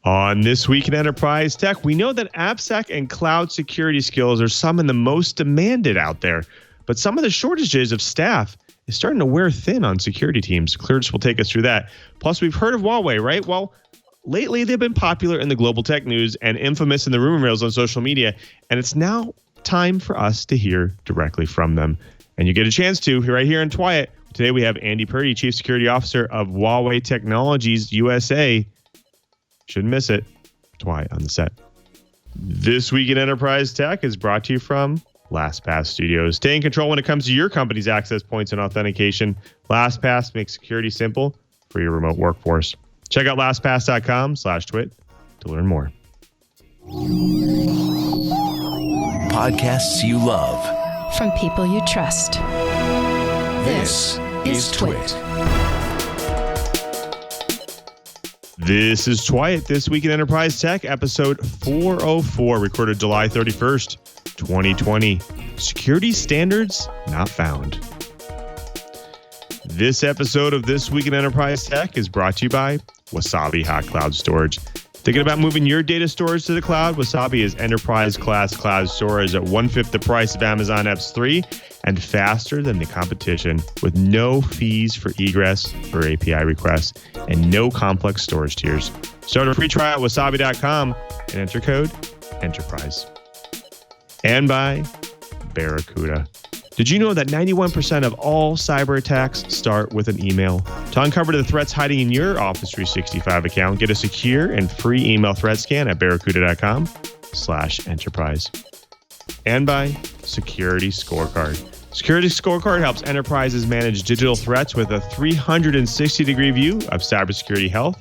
On This Week in Enterprise Tech, we know that AppSec and cloud security skills are some of the most demanded out there, but some of the shortages of staff is starting to wear thin on security teams. Curt will take us through that. Plus, we've heard of Huawei, right? Well, lately they've been popular in the global tech news and infamous in the rumor mills on social media, and it's now time for us to hear directly from them. And you get a chance to right here in TWiT. Today we have Andy Purdy, Chief Security Officer of Huawei Technologies USA. Shouldn't miss it. TWiT on the set. This Week in Enterprise Tech is brought to you from LastPass Studios. Stay in control when it comes to your company's access points and authentication. LastPass makes security simple for your remote workforce. Check out lastpass.com/twit to learn more. Podcasts you love. From people you trust. This is TWiT. This is TWiT, This Week in Enterprise Tech, episode 404, recorded July 31st, 2020. Security standards not found. This episode of This Week in Enterprise Tech is brought to you by Wasabi Hot Cloud Storage. Thinking about moving your data storage to the cloud? Wasabi is enterprise-class cloud storage at 1/5 the price of Amazon S3 and faster than the competition, with no fees for egress or API requests and no complex storage tiers. Start a free trial at wasabi.com and enter code ENTERPRISE. And by Barracuda. Did you know that 91% of all cyber attacks start with an email? To uncover the threats hiding in your Office 365 account, get a secure and free email threat scan at barracuda.com/enterprise. And by Security Scorecard. Security Scorecard helps enterprises manage digital threats with a 360-degree view of cybersecurity health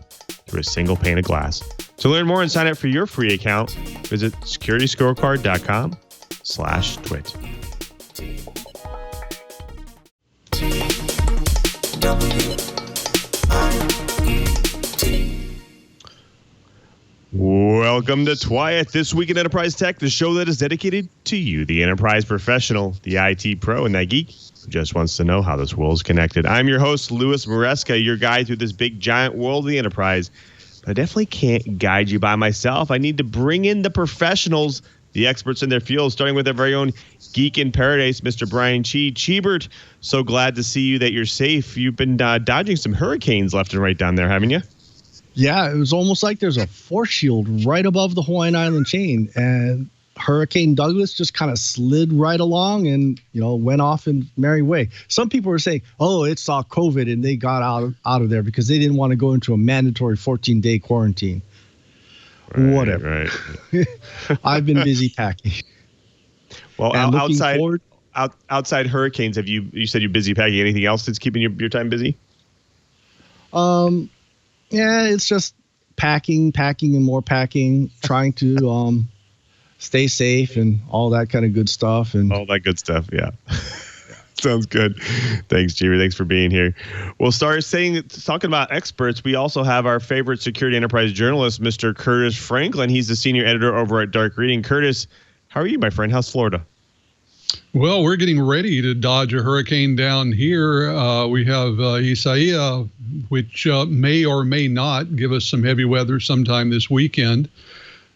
through a single pane of glass. To learn more and sign up for your free account, visit securityscorecard.com/twit. Welcome to TWiT, This Week in Enterprise Tech, the show that is dedicated to you, the enterprise professional, the IT pro, and that geek who just wants to know how this world is connected. I'm your host, Louis Maresca, your guide through this big, giant world of the enterprise. But I definitely can't guide you by myself. I need to bring in the professionals, the experts in their field, starting with our very own geek in paradise, Mr. Brian Chee. Cheebert, so glad to see you that you're safe. You've been dodging some hurricanes left and right down there, haven't you? Yeah, it was almost like there's a force shield right above the Hawaiian Island chain, and Hurricane Douglas just kind of slid right along and, went off in merry way. Some people were saying, oh, it saw COVID and they got out of there because they didn't want to go into a mandatory 14-day quarantine. Right, whatever. Right. I've been busy packing. Well, outside hurricanes, you said you're busy packing. Anything else that's keeping your time busy? Yeah, it's just packing and more packing, trying to stay safe and all that kind of good stuff. And all that good stuff, yeah. Sounds good. Thanks, Cheever. Thanks for being here. We'll start talking about experts. We also have our favorite security enterprise journalist, Mr. Curtis Franklin. He's the senior editor over at Dark Reading. Curtis, how are you, my friend? How's Florida? Well, we're getting ready to dodge a hurricane down here. We have Isaiah, which may or may not give us some heavy weather sometime this weekend.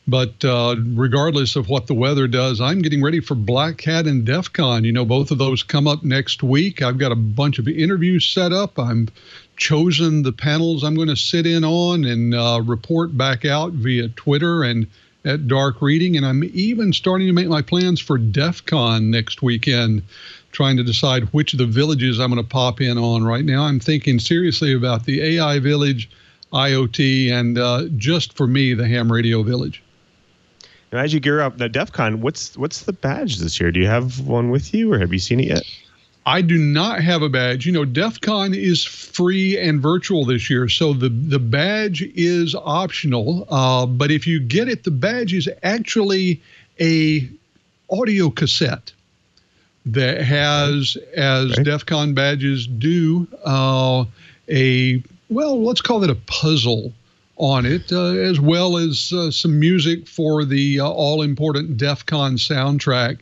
But regardless of what the weather does, I'm getting ready for Black Hat and DEF CON. Both of those come up next week. I've got a bunch of interviews set up. I'm chosen the panels I'm going to sit in on and report back out via Twitter and at Dark Reading, and I'm even starting to make my plans for DEF CON next weekend, trying to decide which of the villages I'm going to pop in on. Right now, I'm thinking seriously about the AI village, IoT, and just for me, the ham radio village. Now, as you gear up the DEF CON, what's the badge this year? Do you have one with you, or have you seen it yet? I do not have a badge. DEF CON is free and virtual this year, so the badge is optional. But if you get it, the badge is actually a audio cassette that has, as DEF CON badges do, let's call it a puzzle on it, as well as some music for the all-important DEF CON soundtrack.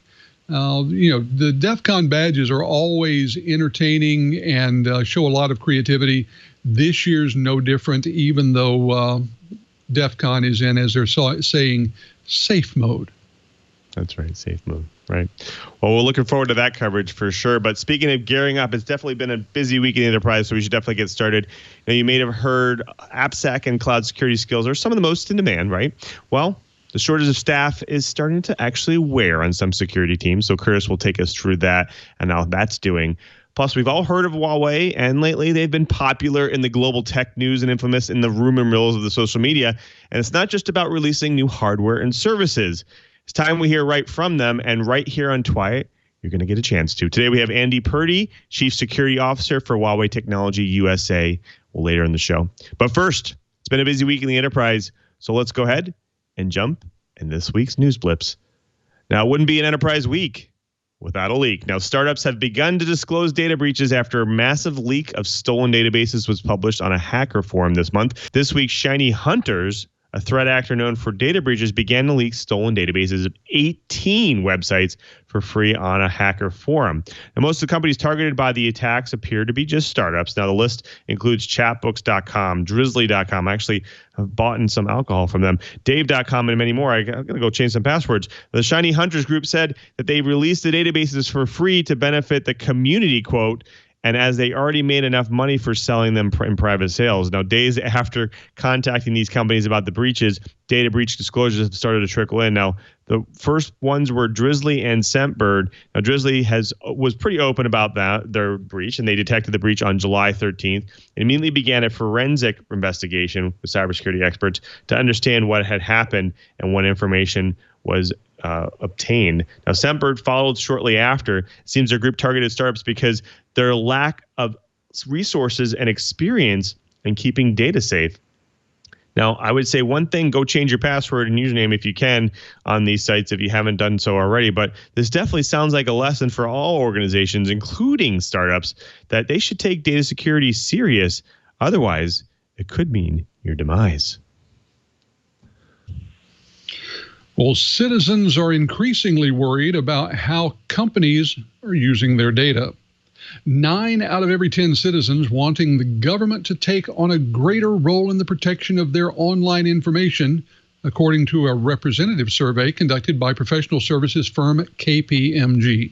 The DEF CON badges are always entertaining and show a lot of creativity. This year's no different, even though DEF CON is in, as they're saying, safe mode. That's right, safe mode. Right. Well, we're looking forward to that coverage for sure. But speaking of gearing up, it's definitely been a busy week in the enterprise, so we should definitely get started. Now, you may have heard AppSec and cloud security skills are some of the most in demand, right? Well, the shortage of staff is starting to actually wear on some security teams. So Curtis will take us through that and how that's doing. Plus, we've all heard of Huawei, and lately they've been popular in the global tech news and infamous in the rumor mills of the social media. And it's not just about releasing new hardware and services. It's time we hear right from them, and right here on TWiT, you're going to get a chance to. Today we have Andy Purdy, Chief Security Officer for Huawei Technology USA, later in the show. But first, it's been a busy week in the enterprise, so let's go ahead and jump in this week's news blips. Now, it wouldn't be an enterprise week without a leak. Now, startups have begun to disclose data breaches after a massive leak of stolen databases was published on a hacker forum this month. This week, Shiny Hunters, a threat actor known for data breaches, began to leak stolen databases of 18 websites for free on a hacker forum. Now, most of the companies targeted by the attacks appear to be just startups. Now, the list includes chatbooks.com, drizzly.com. I actually have bought in some alcohol from them, dave.com, and many more. I'm going to go change some passwords. The Shiny Hunters group said that they released the databases for free to benefit the community, quote, and as they already made enough money for selling them in private sales. Now, days after contacting these companies about the breaches, data breach disclosures have started to trickle in. Now, the first ones were Drizzly and Scentbird. Now, Drizzly was pretty open about their breach, and they detected the breach on July 13th and immediately began a forensic investigation with cybersecurity experts to understand what had happened and what information was obtained. Now, Scentbird followed shortly after. It seems their group targeted startups because their lack of resources and experience in keeping data safe. Now, I would say one thing, go change your password and username if you can on these sites if you haven't done so already. But this definitely sounds like a lesson for all organizations, including startups, that they should take data security serious. Otherwise, it could mean your demise. Well, citizens are increasingly worried about how companies are using their data. 9 out of every 10 citizens wanting the government to take on a greater role in the protection of their online information, according to a representative survey conducted by professional services firm KPMG.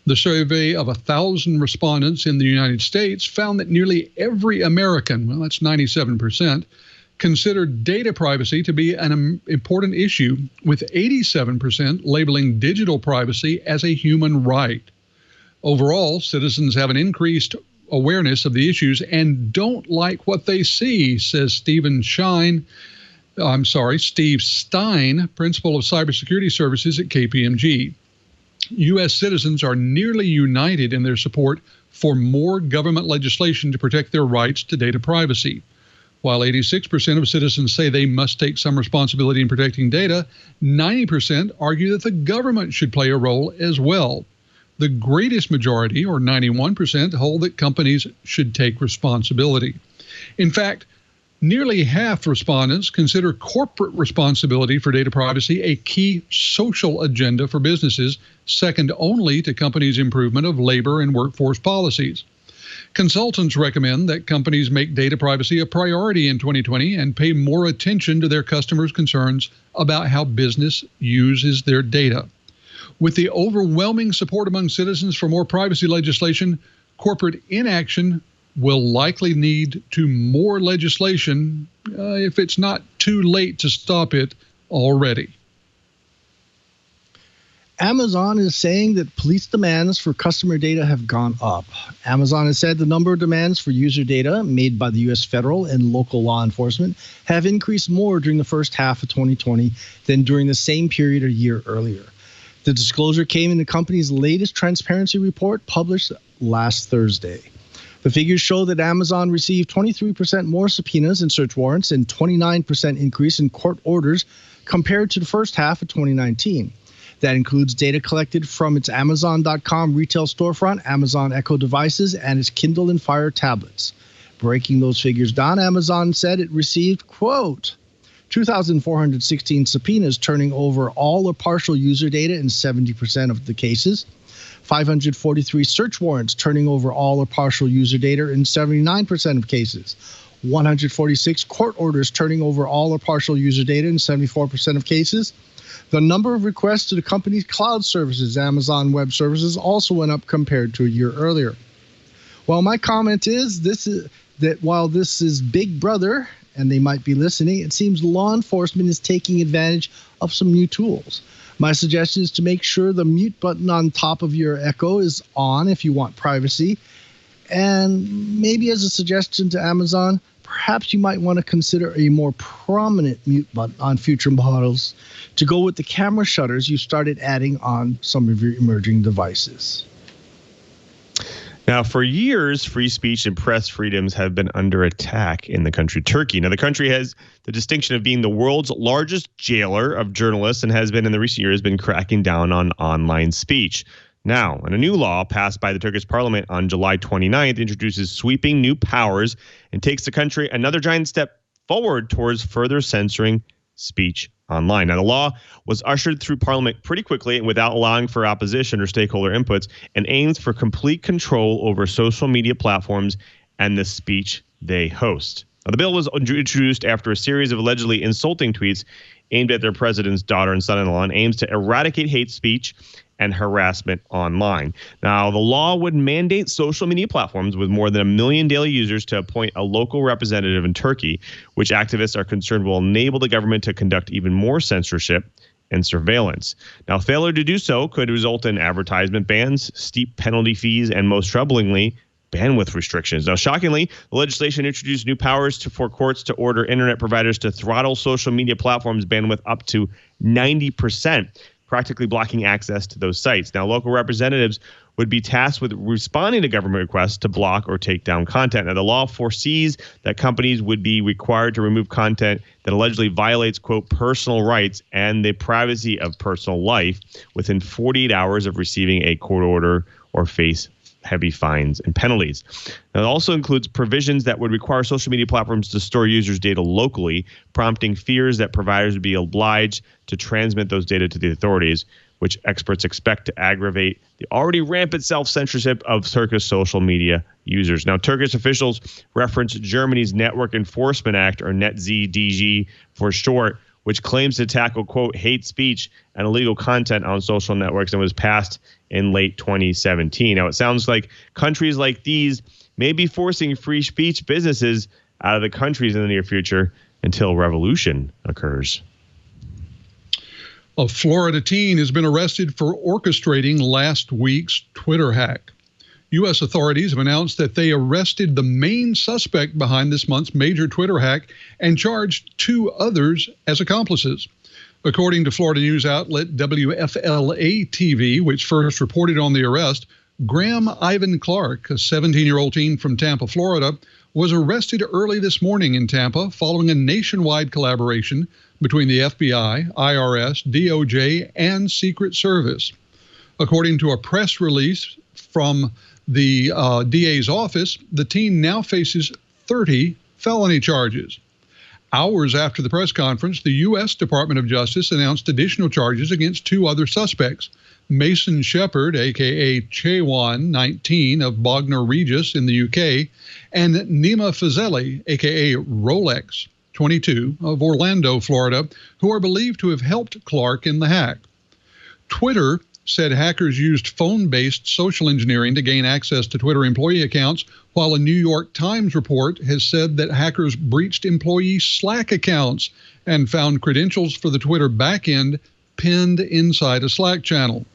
The survey of 1,000 respondents in the United States found that nearly every American, well, that's 97%, considered data privacy to be an important issue, with 87% labeling digital privacy as a human right. Overall, citizens have an increased awareness of the issues and don't like what they see, says Steve Stein, Principal of Cybersecurity Services at KPMG. U.S. citizens are nearly united in their support for more government legislation to protect their rights to data privacy. While 86% of citizens say they must take some responsibility in protecting data, 90% argue that the government should play a role as well. The greatest majority, or 91%, hold that companies should take responsibility. In fact, nearly half respondents consider corporate responsibility for data privacy a key social agenda for businesses, second only to companies' improvement of labor and workforce policies. Consultants recommend that companies make data privacy a priority in 2020 and pay more attention to their customers' concerns about how business uses their data. With the overwhelming support among citizens for more privacy legislation, corporate inaction will likely lead to more legislation if it's not too late to stop it already. Amazon is saying that police demands for customer data have gone up. Amazon has said the number of demands for user data made by the U.S. federal and local law enforcement have increased more during the first half of 2020 than during the same period a year earlier. The disclosure came in the company's latest transparency report published last Thursday. The figures show that Amazon received 23% more subpoenas and search warrants and 29% increase in court orders compared to the first half of 2019. That includes data collected from its Amazon.com retail storefront, Amazon Echo devices, and its Kindle and Fire tablets. Breaking those figures down, Amazon said it received, quote, 2,416 subpoenas turning over all or partial user data in 70% of the cases, 543 search warrants turning over all or partial user data in 79% of cases, 146 court orders turning over all or partial user data in 74% of cases. The number of requests to the company's cloud services, Amazon Web Services, also went up compared to a year earlier. Well, my comment is that while this is Big Brother, and they might be listening, it seems law enforcement is taking advantage of some new tools. My suggestion is to make sure the mute button on top of your Echo is on if you want privacy. And maybe as a suggestion to Amazon, perhaps you might want to consider a more prominent mute button on future models to go with the camera shutters you started adding on some of your emerging devices. Now, for years, free speech and press freedoms have been under attack in the country Turkey. Now, the country has the distinction of being the world's largest jailer of journalists and has been, in the recent years, been cracking down on online speech. Now, and a new law passed by the Turkish parliament on July 29th introduces sweeping new powers and takes the country another giant step forward towards further censoring speech online. Now, the law was ushered through Parliament pretty quickly and without allowing for opposition or stakeholder inputs, and aims for complete control over social media platforms and the speech they host. Now, the bill was introduced after a series of allegedly insulting tweets aimed at their president's daughter and son-in-law, and aims to eradicate hate speech and harassment online. Now, the law would mandate social media platforms with more than 1 million daily users to appoint a local representative in Turkey, which activists are concerned will enable the government to conduct even more censorship and surveillance. Now, failure to do so could result in advertisement bans, steep penalty fees, and most troublingly, bandwidth restrictions. Now, shockingly, the legislation introduced new powers for courts to order internet providers to throttle social media platforms' bandwidth up to 90%. Practically blocking access to those sites. Now, local representatives would be tasked with responding to government requests to block or take down content. Now, the law foresees that companies would be required to remove content that allegedly violates, quote, personal rights and the privacy of personal life within 48 hours of receiving a court order or face heavy fines and penalties. Now, it also includes provisions that would require social media platforms to store users' data locally, prompting fears that providers would be obliged to transmit those data to the authorities, which experts expect to aggravate the already rampant self-censorship of Turkish social media users. Now, Turkish officials reference Germany's Network Enforcement Act, or NetzDG for short, which claims to tackle, quote, hate speech and illegal content on social networks, and was passed in late 2017. Now, it sounds like countries like these may be forcing free speech businesses out of the countries in the near future until revolution occurs. A Florida teen has been arrested for orchestrating last week's Twitter hack. U.S. authorities have announced that they arrested the main suspect behind this month's major Twitter hack and charged 2 others as accomplices. According to Florida news outlet WFLA-TV, which first reported on the arrest, Graham Ivan Clark, a 17-year-old teen from Tampa, Florida, was arrested early this morning in Tampa following a nationwide collaboration between the FBI, IRS, DOJ, and Secret Service. According to a press release from the DA's office, the teen now faces 30 felony charges. Hours after the press conference, the U.S. Department of Justice announced additional charges against 2 other suspects, Mason Shepard, a.k.a. Chewan, 19, of Bognor Regis in the UK, and Nima Fazeli, a.k.a. Rolex, 22, of Orlando, Florida, who are believed to have helped Clark in the hack. Twitter said hackers used phone-based social engineering to gain access to Twitter employee accounts, while a New York Times report has said that hackers breached employee Slack accounts and found credentials for the Twitter backend pinned inside a Slack channel.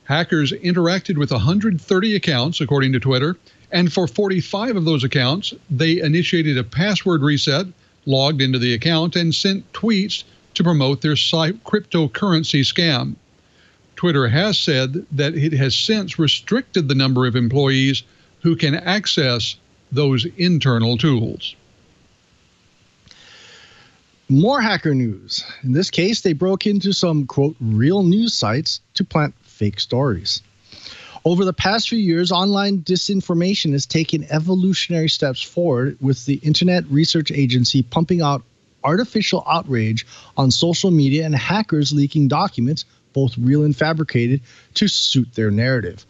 Hackers interacted with 130 accounts, according to Twitter, and for 45 of those accounts, they initiated a password reset, logged into the account, and sent tweets to promote their cryptocurrency scam. Twitter has said that it has since restricted the number of employees who can access those internal tools. More hacker news. In this case, they broke into some, quote, real news sites to plant fake stories. Over the past few years, online disinformation has taken evolutionary steps forward, with the Internet Research Agency pumping out artificial outrage on social media and hackers leaking documents, both real and fabricated, to suit their narrative.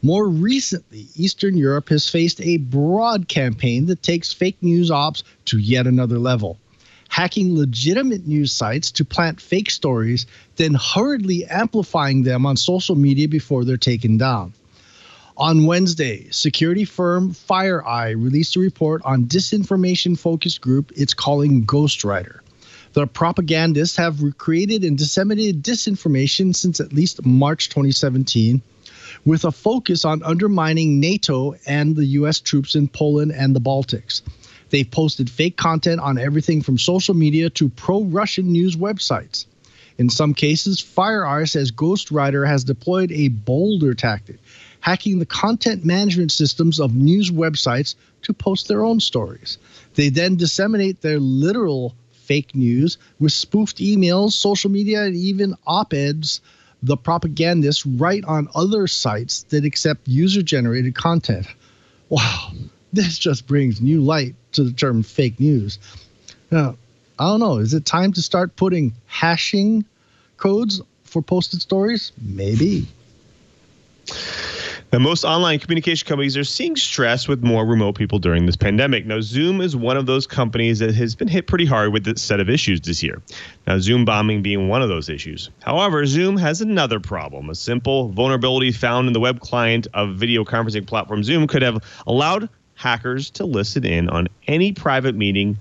More recently, Eastern Europe has faced a broad campaign that takes fake news ops to yet another level, hacking legitimate news sites to plant fake stories, then hurriedly amplifying them on social media before they're taken down. On Wednesday, security firm FireEye released a report on disinformation-focused group it's calling Ghostwriter. The propagandists have created and disseminated disinformation since at least March 2017, with a focus on undermining NATO and the U.S. troops in Poland and the Baltics. They've posted fake content on everything from social media to pro-Russian news websites. In some cases, FireEye says Ghostwriter has deployed a bolder tactic, hacking the content management systems of news websites to post their own stories. They then disseminate their literal fake news with spoofed emails, social media, and even op-eds the propagandists write on other sites that accept user-generated content. Wow, this just brings new light to the term fake news. Now, I don't know, is it time to start putting hashing codes for posted stories? Maybe. Now, most online communication companies are seeing stress with more remote people during this pandemic. Now, Zoom is one of those companies that has been hit pretty hard with this set of issues this year. Now, Zoom bombing being one of those issues. However, Zoom has another problem. A simple vulnerability found in the web client of video conferencing platform Zoom could have allowed hackers to listen in on any private meeting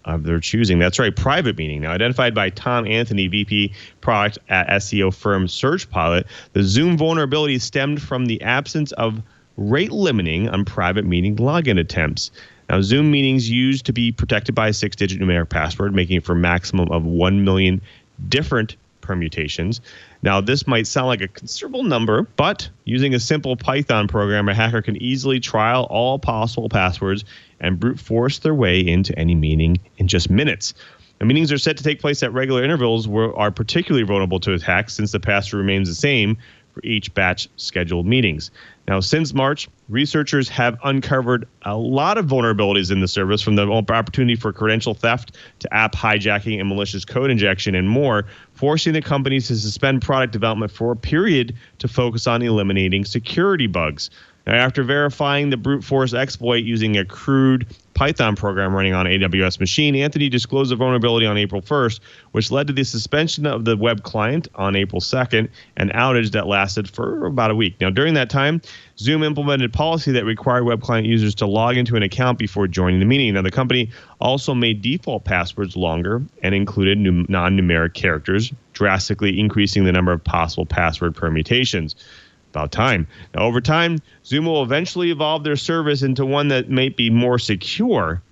of their choosing. That's right, private meeting. Now, identified by Tom Anthony, VP product at SEO firm SearchPilot, the Zoom vulnerability stemmed from the absence of rate limiting on private meeting login attempts. Now, Zoom meetings used to be protected by a 6-digit numeric password, making it for a maximum of 1 million different permutations. Now, this might sound like a considerable number, but using a simple Python program, a hacker can easily trial all possible passwords and brute force their way into any meeting in just minutes. The meetings are set to take place at regular intervals are particularly vulnerable to attacks since the password remains the same for each batch scheduled meetings. Now, since March, researchers have uncovered a lot of vulnerabilities in the service, from the opportunity for credential theft to app hijacking and malicious code injection and more, forcing the companies to suspend product development for a period to focus on eliminating security bugs. Now, after verifying the brute force exploit using a crude Python program running on an AWS machine, Anthony disclosed a vulnerability on April 1st, which led to the suspension of the web client on April 2nd, an outage that lasted for about a week. Now, during that time, Zoom implemented policy that required web client users to log into an account before joining the meeting. Now, the company also made default passwords longer and included non-numeric characters, drastically increasing the number of possible password permutations. About time. Now, over time, Zoom will eventually evolve their service into one that might be more secure,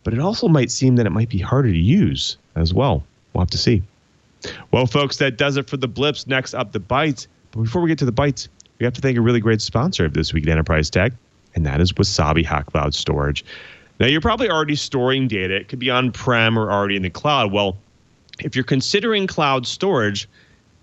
but it also might seem that it might be harder to use as well. We'll have to see. Well, folks, that does it for the blips. Next up, the bytes. But before we get to the bytes, we have to thank a really great sponsor of this week at Enterprise Tech, and that is Wasabi Hot Cloud Storage. Now, you're probably already storing data. It could be on-prem or already in the cloud. Well, if you're considering cloud storage,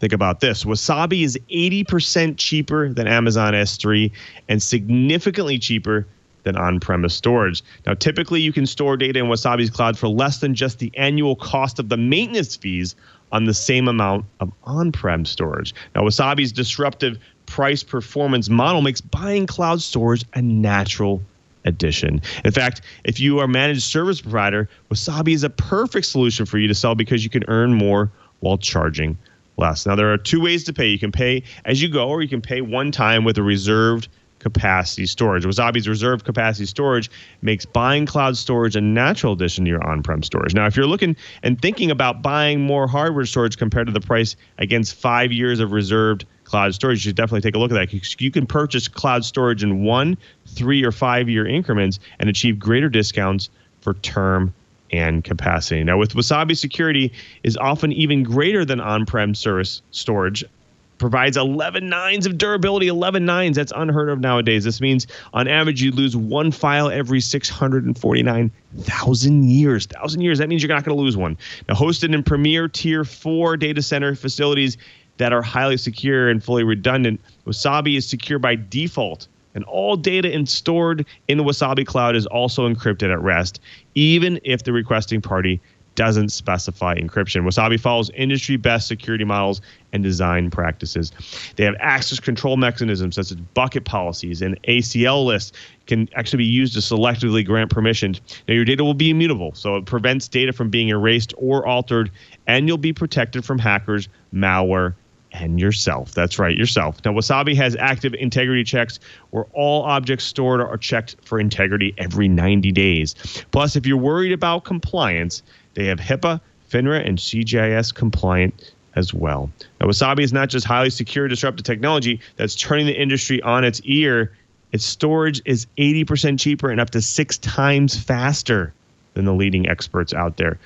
think about this. Wasabi is 80% cheaper than Amazon S3 and significantly cheaper than on-premise storage. Now, typically, you can store data in Wasabi's cloud for less than just the annual cost of the maintenance fees on the same amount of on-prem storage. Now, Wasabi's disruptive price-performance model makes buying cloud storage a natural addition. In fact, if you are a managed service provider, Wasabi is a perfect solution for you to sell because you can earn more while charging less. Now, there are two ways to pay. You can pay as you go, or you can pay one time with a reserved capacity storage. Wasabi's reserved capacity storage makes buying cloud storage a natural addition to your on-prem storage. Now, if you're looking and thinking about buying more hardware storage compared to the price against 5 years of reserved cloud storage, you should definitely take a look at that. You can purchase cloud storage in 1, 3, or 5 year increments and achieve greater discounts for term and capacity. Now, with Wasabi, security is often even greater than on-prem service storage. Provides 11 nines of durability. 11 nines, that's unheard of nowadays. This means on average you lose one file every 649,000 years. That means you're not going to lose one. Now, hosted in premier tier 4 data center facilities that are highly secure and fully redundant, Wasabi is secure by default. And all data stored in the Wasabi cloud is also encrypted at rest, even if the requesting party doesn't specify encryption. Wasabi follows industry best security models and design practices. They have access control mechanisms such as bucket policies and ACL lists can actually be used to selectively grant permissions. Now, your data will be immutable, so it prevents data from being erased or altered, and you'll be protected from hackers, malware, and yourself. That's right, yourself. Now, Wasabi has active integrity checks where all objects stored are checked for integrity every 90 days. Plus, if you're worried about compliance, they have HIPAA, FINRA, and CGIS compliant as well. Now, Wasabi is not just highly secure, disruptive technology that's turning the industry on its ear. Its storage is 80% cheaper and up to 6 times faster than the leading experts out there.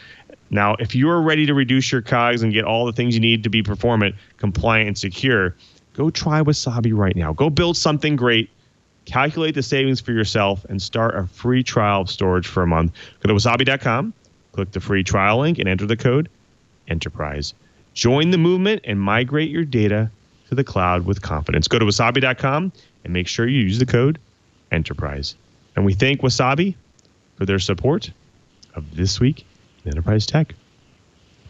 Now, if you're ready to reduce your COGS and get all the things you need to be performant, compliant, and secure, go try Wasabi right now. Go build something great. Calculate the savings for yourself and start a free trial of storage for a month. Go to wasabi.com, click the free trial link, and enter the code ENTERPRISE. Join the movement and migrate your data to the cloud with confidence. Go to wasabi.com and make sure you use the code ENTERPRISE. And we thank Wasabi for their support of This Week in Enterprise Tech.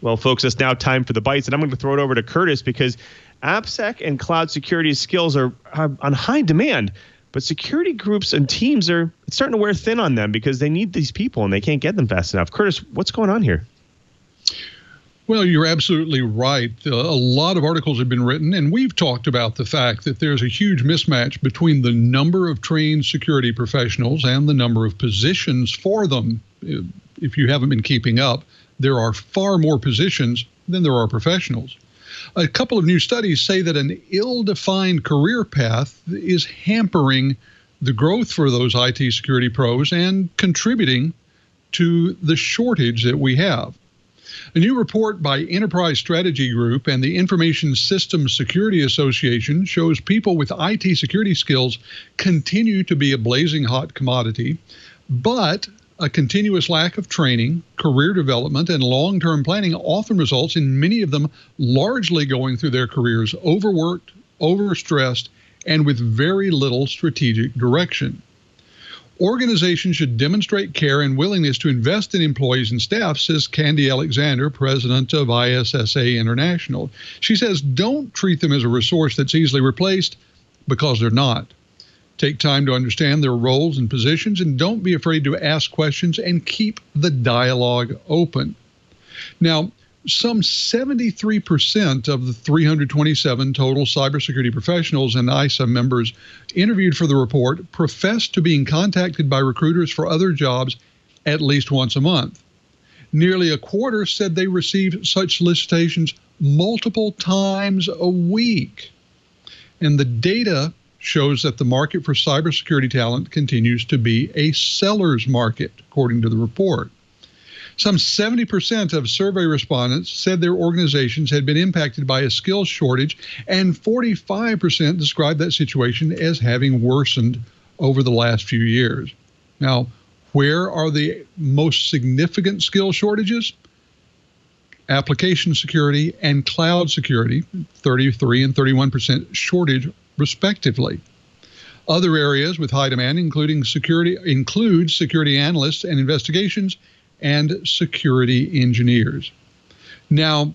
Well, folks, it's now time for the bytes, and I'm going to throw it over to Curtis because AppSec and cloud security skills are on high demand, but security groups and teams are starting to wear thin on them because they need these people and they can't get them fast enough. Curtis, what's going on here? Well, you're absolutely right. A lot of articles have been written, and we've talked about the fact that there's a huge mismatch between the number of trained security professionals and the number of positions for them. If you haven't been keeping up, there are far more positions than there are professionals. A couple of new studies say that an ill-defined career path is hampering the growth for those IT security pros and contributing to the shortage that we have. A new report by Enterprise Strategy Group and the Information Systems Security Association shows people with IT security skills continue to be a blazing hot commodity, but a continuous lack of training, career development, and long-term planning often results in many of them largely going through their careers overworked, overstressed, and with very little strategic direction. Organizations should demonstrate care and willingness to invest in employees and staff, says Candy Alexander, president of ISSA International. She says, don't treat them as a resource that's easily replaced, because they're not. Take time to understand their roles and positions, and don't be afraid to ask questions and keep the dialogue open. Now, some 73% of the 327 total cybersecurity professionals and ISA members interviewed for the report professed to being contacted by recruiters for other jobs at least once a month. Nearly a quarter said they received such solicitations multiple times a week. And the data shows that the market for cybersecurity talent continues to be a seller's market, according to the report. Some 70% of survey respondents said their organizations had been impacted by a skills shortage, and 45% described that situation as having worsened over the last few years. Now, where are the most significant skill shortages? Application security and cloud security, 33 and 31% shortage respectively. Other areas with high demand include security analysts and investigations and security engineers. Now,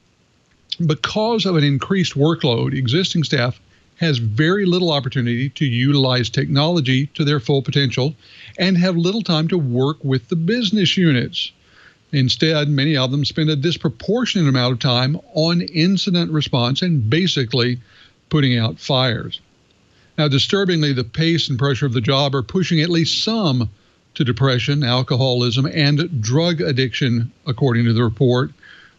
because of an increased workload, existing staff has very little opportunity to utilize technology to their full potential and have little time to work with the business units. Instead, many of them spend a disproportionate amount of time on incident response and basically putting out fires. Now, disturbingly, the pace and pressure of the job are pushing at least some to depression, alcoholism, and drug addiction, according to the report,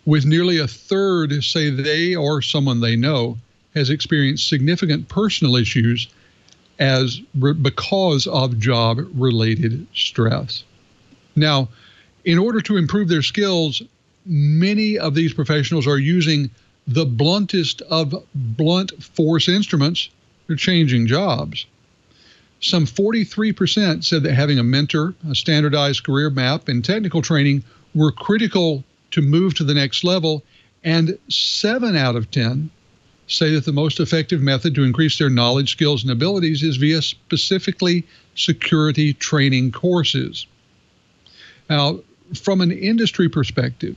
with nearly a third say they or someone they know has experienced significant personal issues because of job-related stress. Now, in order to improve their skills, many of these professionals are using the bluntest of blunt force instruments. They're changing jobs. Some 43% said that having a mentor, a standardized career map, and technical training were critical to move to the next level, and 7 out of 10 say that the most effective method to increase their knowledge, skills, and abilities is via specifically security training courses. Now, from an industry perspective,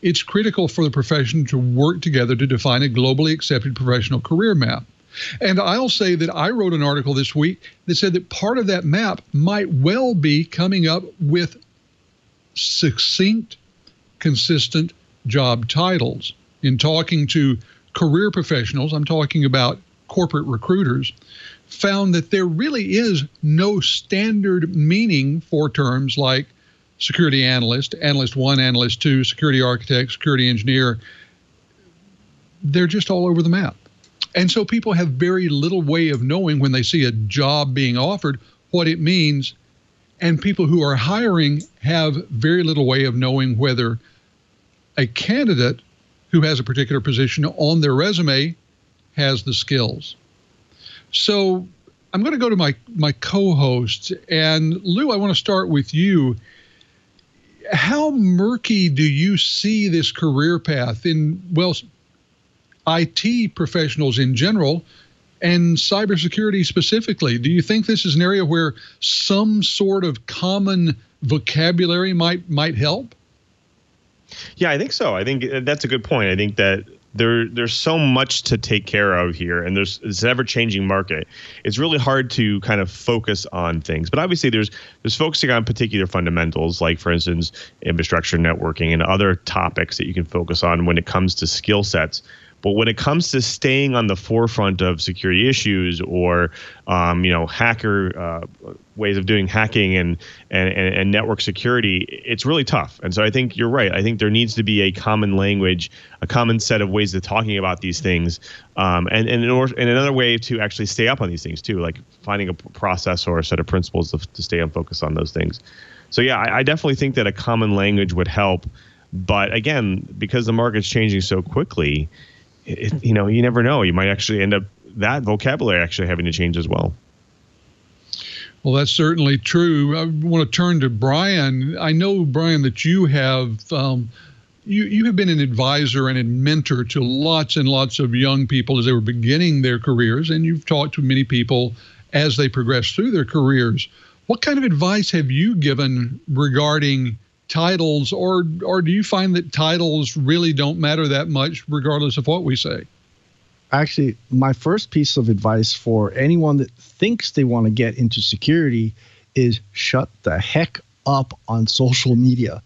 it's critical for the profession to work together to define a globally accepted professional career map. And I'll say that I wrote an article this week that said that part of that map might well be coming up with succinct, consistent job titles. In talking to career professionals, I'm talking about corporate recruiters, found that there really is no standard meaning for terms like security analyst, analyst 1, analyst 2, security architect, security engineer. They're just all over the map. And so people have very little way of knowing when they see a job being offered what it means. And people who are hiring have very little way of knowing whether a candidate who has a particular position on their resume has the skills. So I'm going to go to my co-host. And Lou, I want to start with you. How murky do you see this career path in, well, IT professionals in general and cybersecurity specifically? Do you think this is an area where some sort of common vocabulary might help? Yeah, I think so. I think that's a good point. I think that there's so much to take care of here, and there's this ever-changing market. It's really hard to kind of focus on things. But obviously, there's focusing on particular fundamentals, like, for instance, infrastructure, networking, and other topics that you can focus on when it comes to skill sets. But when it comes to staying on the forefront of security issues or, hacker ways of doing hacking and network security, it's really tough. And so I think you're right. I think there needs to be a common language, a common set of ways of talking about these things, and another way to actually stay up on these things too, like finding a process or a set of principles to stay and focus on those things. So yeah, I definitely think that a common language would help. But again, because the market's changing so quickly, you never know. You might actually end up that vocabulary actually having to change as well. Well, that's certainly true. I want to turn to Brian. I know, Brian, that you have you have been an advisor and a mentor to lots and lots of young people as they were beginning their careers, and you've talked to many people as they progress through their careers. What kind of advice have you given regarding titles, or do you find that titles really don't matter that much regardless of what we say? Actually, my first piece of advice for anyone that thinks they want to get into security is shut the heck up on social media.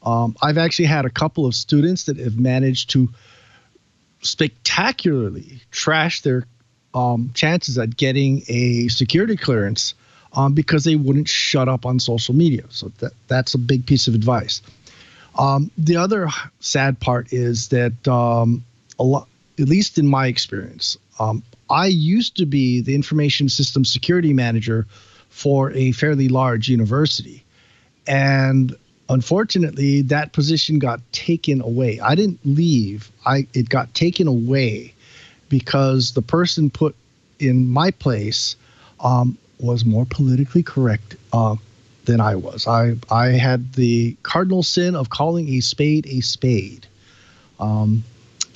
I've actually had a couple of students that have managed to spectacularly trash their chances at getting a security clearance because they wouldn't shut up on social media. So that's a big piece of advice. The other sad part is that a lot, at least in my experience, I used to be the information systems security manager for a fairly large university. And unfortunately, that position got taken away. I didn't leave. It got taken away because the person put in my place was more politically correct than I was. I had the cardinal sin of calling a spade a spade.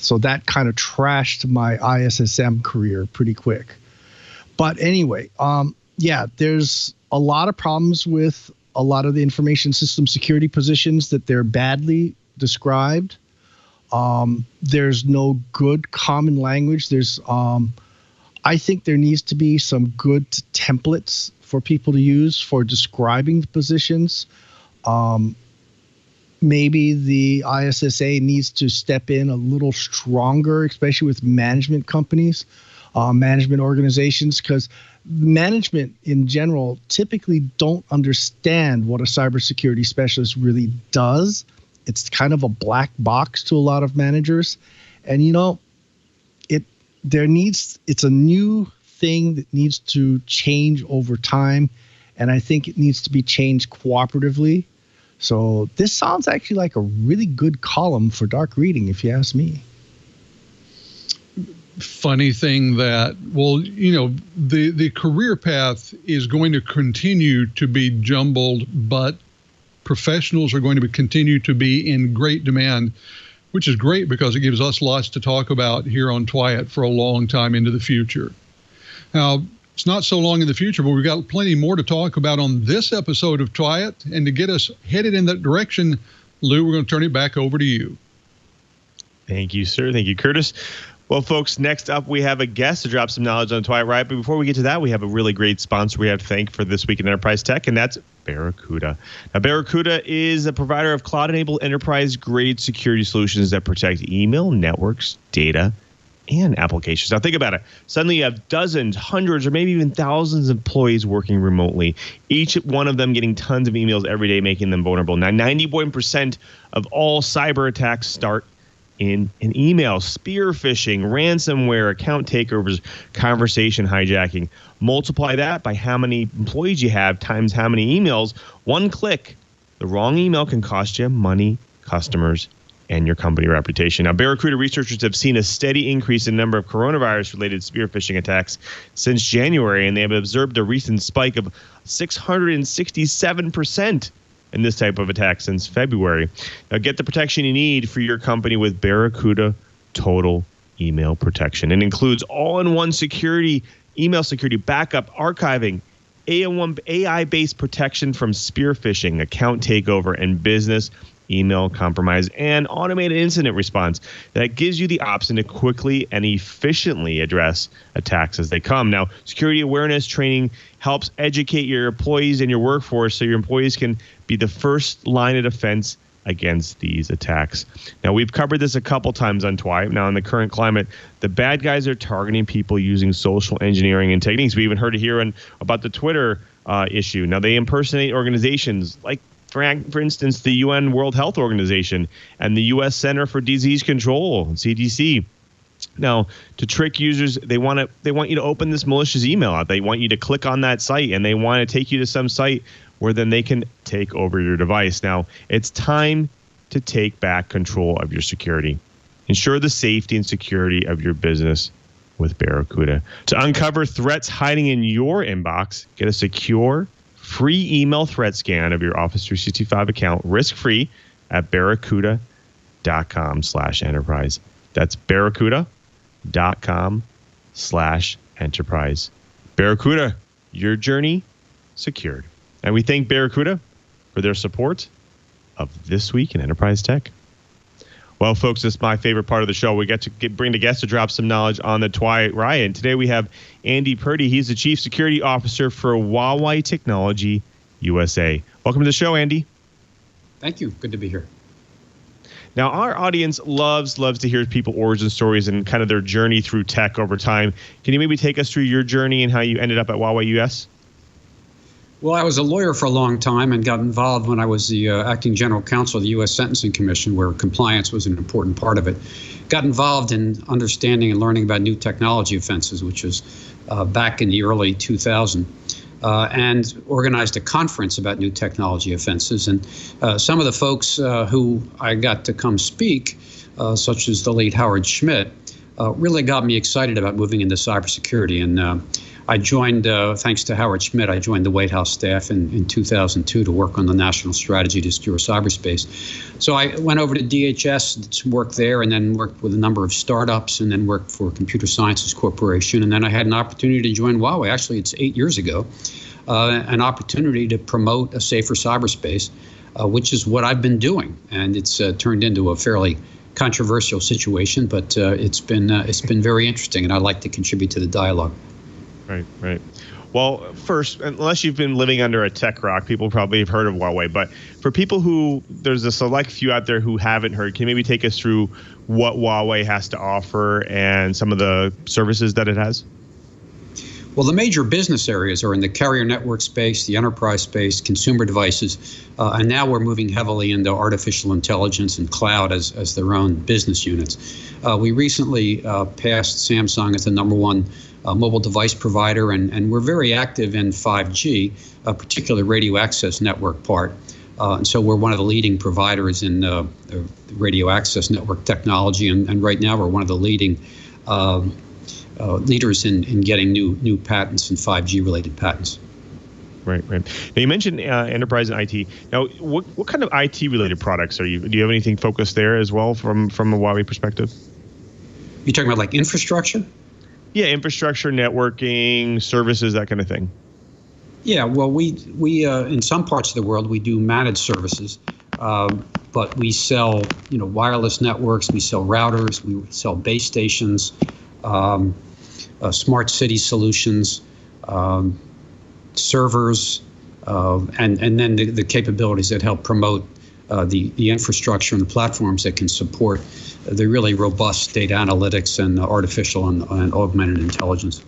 So that kind of trashed my ISSM career pretty quick. But anyway, there's a lot of problems with a lot of the information system security positions that they're badly described. There's no good common language. I think there needs to be some good templates for people to use for describing the positions. Maybe the ISSA needs to step in a little stronger, especially with management companies, management organizations, because management in general typically don't understand what a cybersecurity specialist really does. It's kind of a black box to a lot of managers. And, it's a new thing that needs to change over time. And I think it needs to be changed cooperatively. So this sounds actually like a really good column for dark reading, if you ask me. Funny thing that, the career path is going to continue to be jumbled, but professionals are going to continue to be in great demand, which is great because it gives us lots to talk about here on TWiT for a long time into the future. Now, it's not so long in the future, but we've got plenty more to talk about on this episode of TWiT. And to get us headed in that direction, Lou, we're going to turn it back over to you. Thank you, sir. Thank you, Curtis. Well, folks, next up, we have a guest to drop some knowledge on TWiT Riot. But before we get to that, we have a really great sponsor we have to thank for this week in enterprise tech, and that's Barracuda. Now, Barracuda is a provider of cloud-enabled enterprise-grade security solutions that protect email, networks, data, and applications. Now, think about it. Suddenly, you have dozens, hundreds, or maybe even thousands of employees working remotely, each one of them getting tons of emails every day, making them vulnerable. Now, 91% of all cyber attacks start in an email. Spear phishing, ransomware, account takeovers, conversation hijacking. Multiply that by how many employees you have times how many emails. One click, the wrong email can cost you money, customers, and your company reputation. Now, Barracuda researchers have seen a steady increase in the number of coronavirus-related spear phishing attacks since January, and they have observed a recent spike of 667% in this type of attack since February. Now, get the protection you need for your company with Barracuda Total Email Protection. It includes all-in-one security, email security, backup, archiving, AI-based protection from spear phishing, account takeover, and business email compromise, and automated incident response that gives you the option to quickly and efficiently address attacks as they come. Now, security awareness training helps educate your employees and your workforce so your employees can be the first line of defense against these attacks. Now, we've covered this a couple times on TWiT. Now, in the current climate, the bad guys are targeting people using social engineering and techniques. We even heard it here about the Twitter issue. Now, they impersonate organizations like, for instance, the UN World Health Organization and the U.S. Center for Disease Control, CDC. Now, to trick users, they want you to open this malicious email out. They want you to click on that site, and they want to take you to some site where then they can take over your device. Now, it's time to take back control of your security. Ensure the safety and security of your business with Barracuda. To uncover threats hiding in your inbox, get a secure, free email threat scan of your Office 365 account, risk-free, at barracuda.com/enterprise. That's barracuda.com/enterprise. Barracuda, your journey secured. And we thank Barracuda for their support of This Week in Enterprise Tech. Well, folks, this is my favorite part of the show. We get to bring the guests to drop some knowledge on the TWiT Riot. And today we have Andy Purdy. He's the Chief Security Officer for Huawei Technology USA. Welcome to the show, Andy. Thank you. Good to be here. Now, our audience loves to hear people origin stories and kind of their journey through tech over time. Can you maybe take us through your journey and how you ended up at Huawei US? Well, I was a lawyer for a long time and got involved when I was the acting general counsel of the U.S. Sentencing Commission, where compliance was an important part of it. Got involved in understanding and learning about new technology offenses, which was back in the early 2000s, and organized a conference about new technology offenses. And some of the folks who I got to come speak, such as the late Howard Schmidt, really got me excited about moving into cybersecurity. And I joined, thanks to Howard Schmidt, I joined the White House staff in 2002 to work on the national strategy to secure cyberspace. So I went over to DHS to work there, and then worked with a number of startups, and then worked for Computer Sciences Corporation. And then I had an opportunity to join Huawei. Actually, it's 8 years ago, an opportunity to promote a safer cyberspace, which is what I've been doing. And it's turned into a fairly controversial situation, but it's been very interesting, and I'd like to contribute to the dialogue. Right. Well, first, unless you've been living under a tech rock, people probably have heard of Huawei. But for people who, there's a select few out there who haven't heard, can you maybe take us through what Huawei has to offer and some of the services that it has? Well, the major business areas are in the carrier network space, the enterprise space, consumer devices, and now we're moving heavily into artificial intelligence and cloud as their own business units. We recently passed Samsung as the #1 mobile device provider, and we're very active in 5G, particularly radio access network part. And so we're one of the leading providers in the radio access network technology, and right now we're one of the leading leaders in getting new patents and 5G related patents. Right. Now you mentioned enterprise and IT. Now, what kind of IT related products are you? Do you have anything focused there as well from a Huawei perspective? You talking about like infrastructure? Yeah, infrastructure, networking, services, that kind of thing. Yeah, well, we in some parts of the world we do managed services, but but we sell, wireless networks, we sell routers, we sell base stations, smart city solutions, servers, and then the capabilities that help promote the infrastructure and the platforms that can support the really robust data analytics and artificial and augmented intelligence.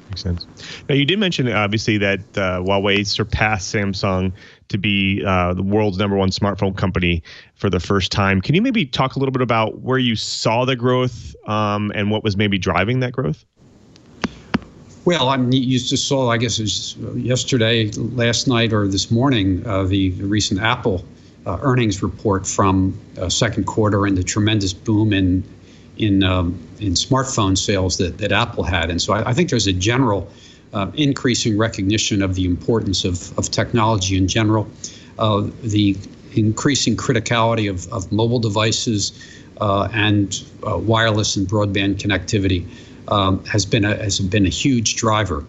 Makes sense. Now, you did mention, obviously, that Huawei surpassed Samsung to be the world's #1 smartphone company for the first time. Can you maybe talk a little bit about where you saw the growth and what was maybe driving that growth? Well, you just saw, I guess it was yesterday, last night, or this morning, the recent Apple earnings report from second quarter and the tremendous boom in smartphone sales that Apple had. And so I think there's a general increasing recognition of the importance of technology in general, the increasing criticality of mobile devices and wireless and broadband connectivity has been a huge driver.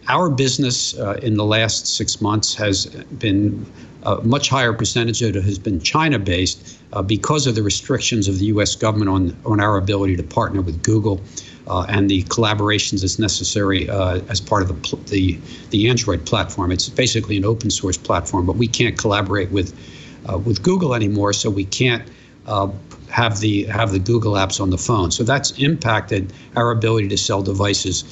Our business in the last 6 months has been a much higher percentage of it has been China-based because of the restrictions of the U.S. government on our ability to partner with Google and the collaborations that's necessary as part of the Android platform. It's basically an open source platform, but we can't collaborate with Google anymore, so we can't have the Google apps on the phone. So that's impacted our ability to sell devices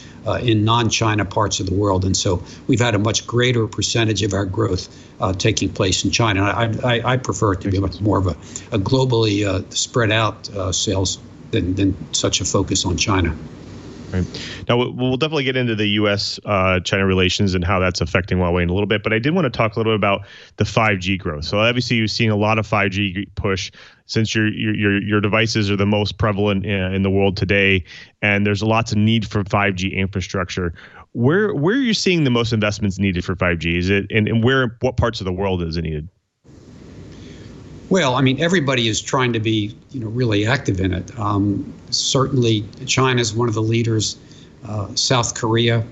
in non-China parts of the world. And so we've had a much greater percentage of our growth taking place in China. I prefer it to be much more of a globally spread out sales than such a focus on China. Right. Now, we'll definitely get into the U.S.-China relations and how that's affecting Huawei in a little bit, but I did want to talk a little bit about the 5G growth. So obviously, you're seeing a lot of 5G push since your devices are the most prevalent in the world today, and there's lots of need for 5G infrastructure. Where are you seeing the most investments needed for 5G? Is it and what parts of the world is it needed? Well, I mean, everybody is trying to be, really active in it. Certainly, China is one of the leaders. South Korea,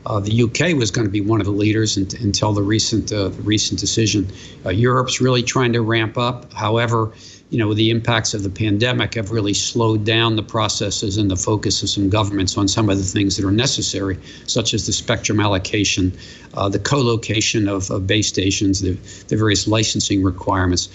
the UK was going to be one of the leaders until the recent decision. Europe's really trying to ramp up. However, the impacts of the pandemic have really slowed down the processes and the focus of some governments on some of the things that are necessary, such as the spectrum allocation, the co-location of base stations, the various licensing requirements.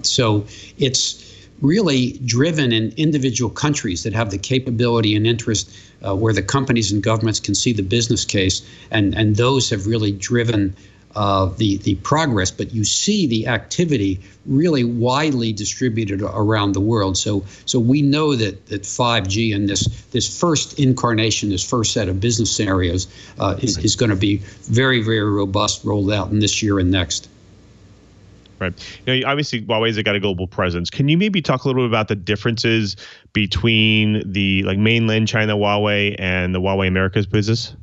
So it's really driven in individual countries that have the capability and interest where the companies and governments can see the business case, and those have really driven the progress. But you see the activity really widely distributed around the world. So we know that 5G and this first incarnation, this first set of business scenarios is going to be very, very robust, rolled out in this year and next. Right. Obviously, Huawei's got a global presence. Can you maybe talk a little bit about the differences between the mainland China Huawei and the Huawei Americas business?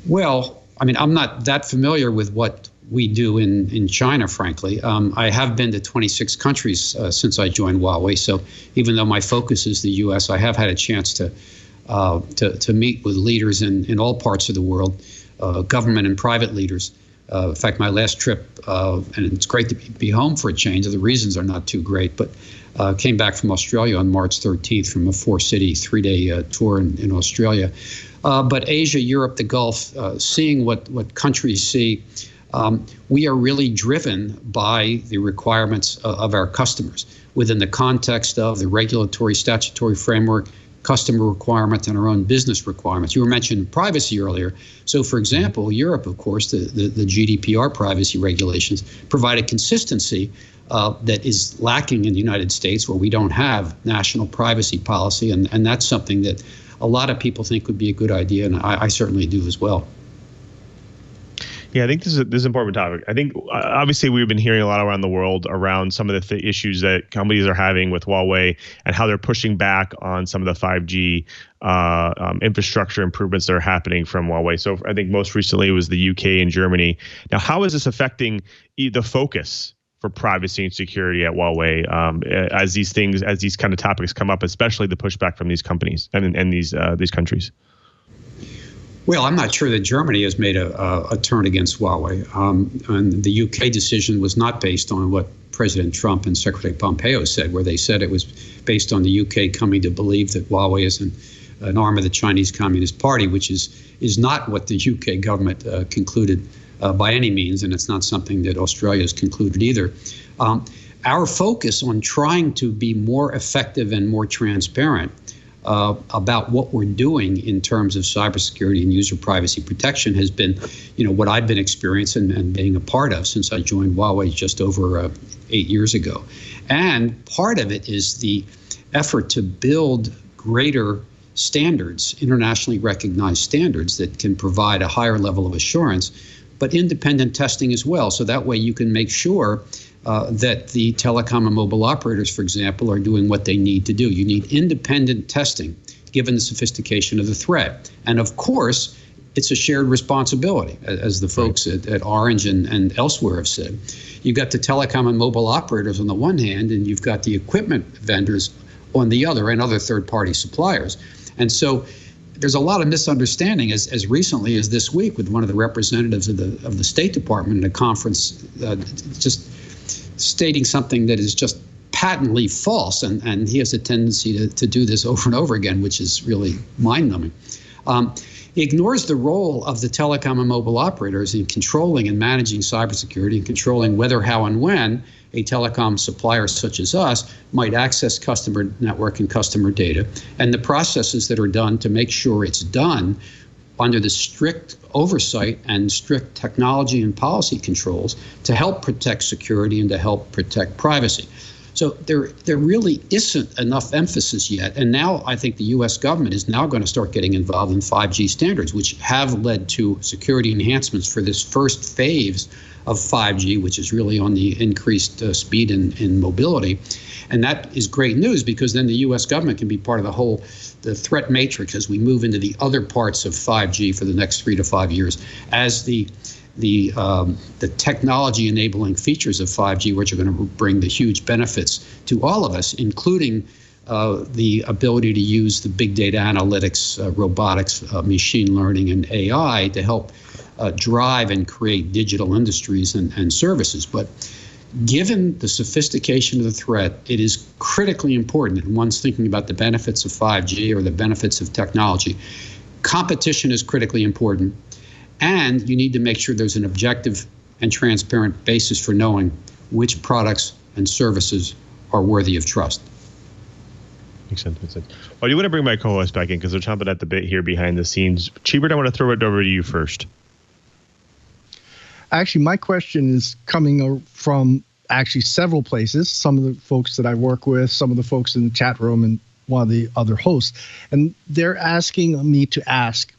Well, I mean, I'm not that familiar with what we do in China, frankly. I have been to 26 countries since I joined Huawei. So even though my focus is the U.S., I have had a chance to meet with leaders in all parts of the world, government and private leaders. In fact, my last trip, and it's great to be home for a change. The reasons are not too great, but came back from Australia on March 13th from a 4-city, 3-day tour in Australia. But Asia, Europe, the Gulf, seeing what countries see, we are really driven by the requirements of our customers within the context of the regulatory statutory framework, customer requirements, and our own business requirements. You were mentioning privacy earlier. So, for example, Europe, of course, the GDPR privacy regulations provide a consistency that is lacking in the United States, where we don't have national privacy policy, and that's something that a lot of people think would be a good idea, and I certainly do as well. Yeah, I think this is an important topic. I think obviously we've been hearing a lot around the world around some of the issues that companies are having with Huawei and how they're pushing back on some of the 5G infrastructure improvements that are happening from Huawei. So I think most recently it was the UK and Germany. Now, how is this affecting the focus for privacy and security at Huawei as these kind of topics come up, especially the pushback from these companies and these countries? Well, I'm not sure that Germany has made a turn against Huawei. And the UK decision was not based on what President Trump and Secretary Pompeo said, where they said it was based on the UK coming to believe that Huawei is an arm of the Chinese Communist Party, which is not what the UK government concluded by any means, and it's not something that Australia has concluded either. Our focus on trying to be more effective and more transparent about what we're doing in terms of cybersecurity and user privacy protection has been, what I've been experiencing and being a part of since I joined Huawei just over 8 years ago. And part of it is the effort to build greater standards, internationally recognized standards that can provide a higher level of assurance, but independent testing as well. So that way you can make sure that the telecom and mobile operators, for example, are doing what they need to do. You need independent testing, given the sophistication of the threat. And of course, it's a shared responsibility, as the folks at Orange and elsewhere have said. You've got the telecom and mobile operators on the one hand, and you've got the equipment vendors on the other, and other third-party suppliers. And so there's a lot of misunderstanding as recently as this week with one of the representatives of the State Department in a conference just stating something that is just patently false, and he has a tendency to do this over and over again, which is really mind-numbing. He ignores the role of the telecom and mobile operators in controlling and managing cybersecurity and controlling whether, how, and when a telecom supplier such as us might access customer network and customer data, and the processes that are done to make sure it's done under the strict oversight and strict technology and policy controls to help protect security and to help protect privacy. So there really isn't enough emphasis yet. And now I think the U.S. government is now going to start getting involved in 5G standards, which have led to security enhancements for this first phase of 5G, which is really on the increased speed and mobility. And that is great news, because then the U.S. government can be part of the threat matrix as we move into the other parts of 5G for the next 3 to 5 years, as the technology enabling features of 5G, which are going to bring the huge benefits to all of us, including the ability to use the big data analytics, robotics, machine learning, and AI to help drive and create digital industries and services. But given the sophistication of the threat, it is critically important that one's thinking about the benefits of 5G or the benefits of technology. Competition is critically important, and you need to make sure there's an objective and transparent basis for knowing which products and services are worthy of trust. Makes sense. Well, I do want to bring my co-host back in because they're chomping at the bit here behind the scenes. Chee, I want to throw it over to you first. Actually, my question is coming from actually several places. Some of the folks that I work with, some of the folks in the chat room, and one of the other hosts. And they're asking me to ask,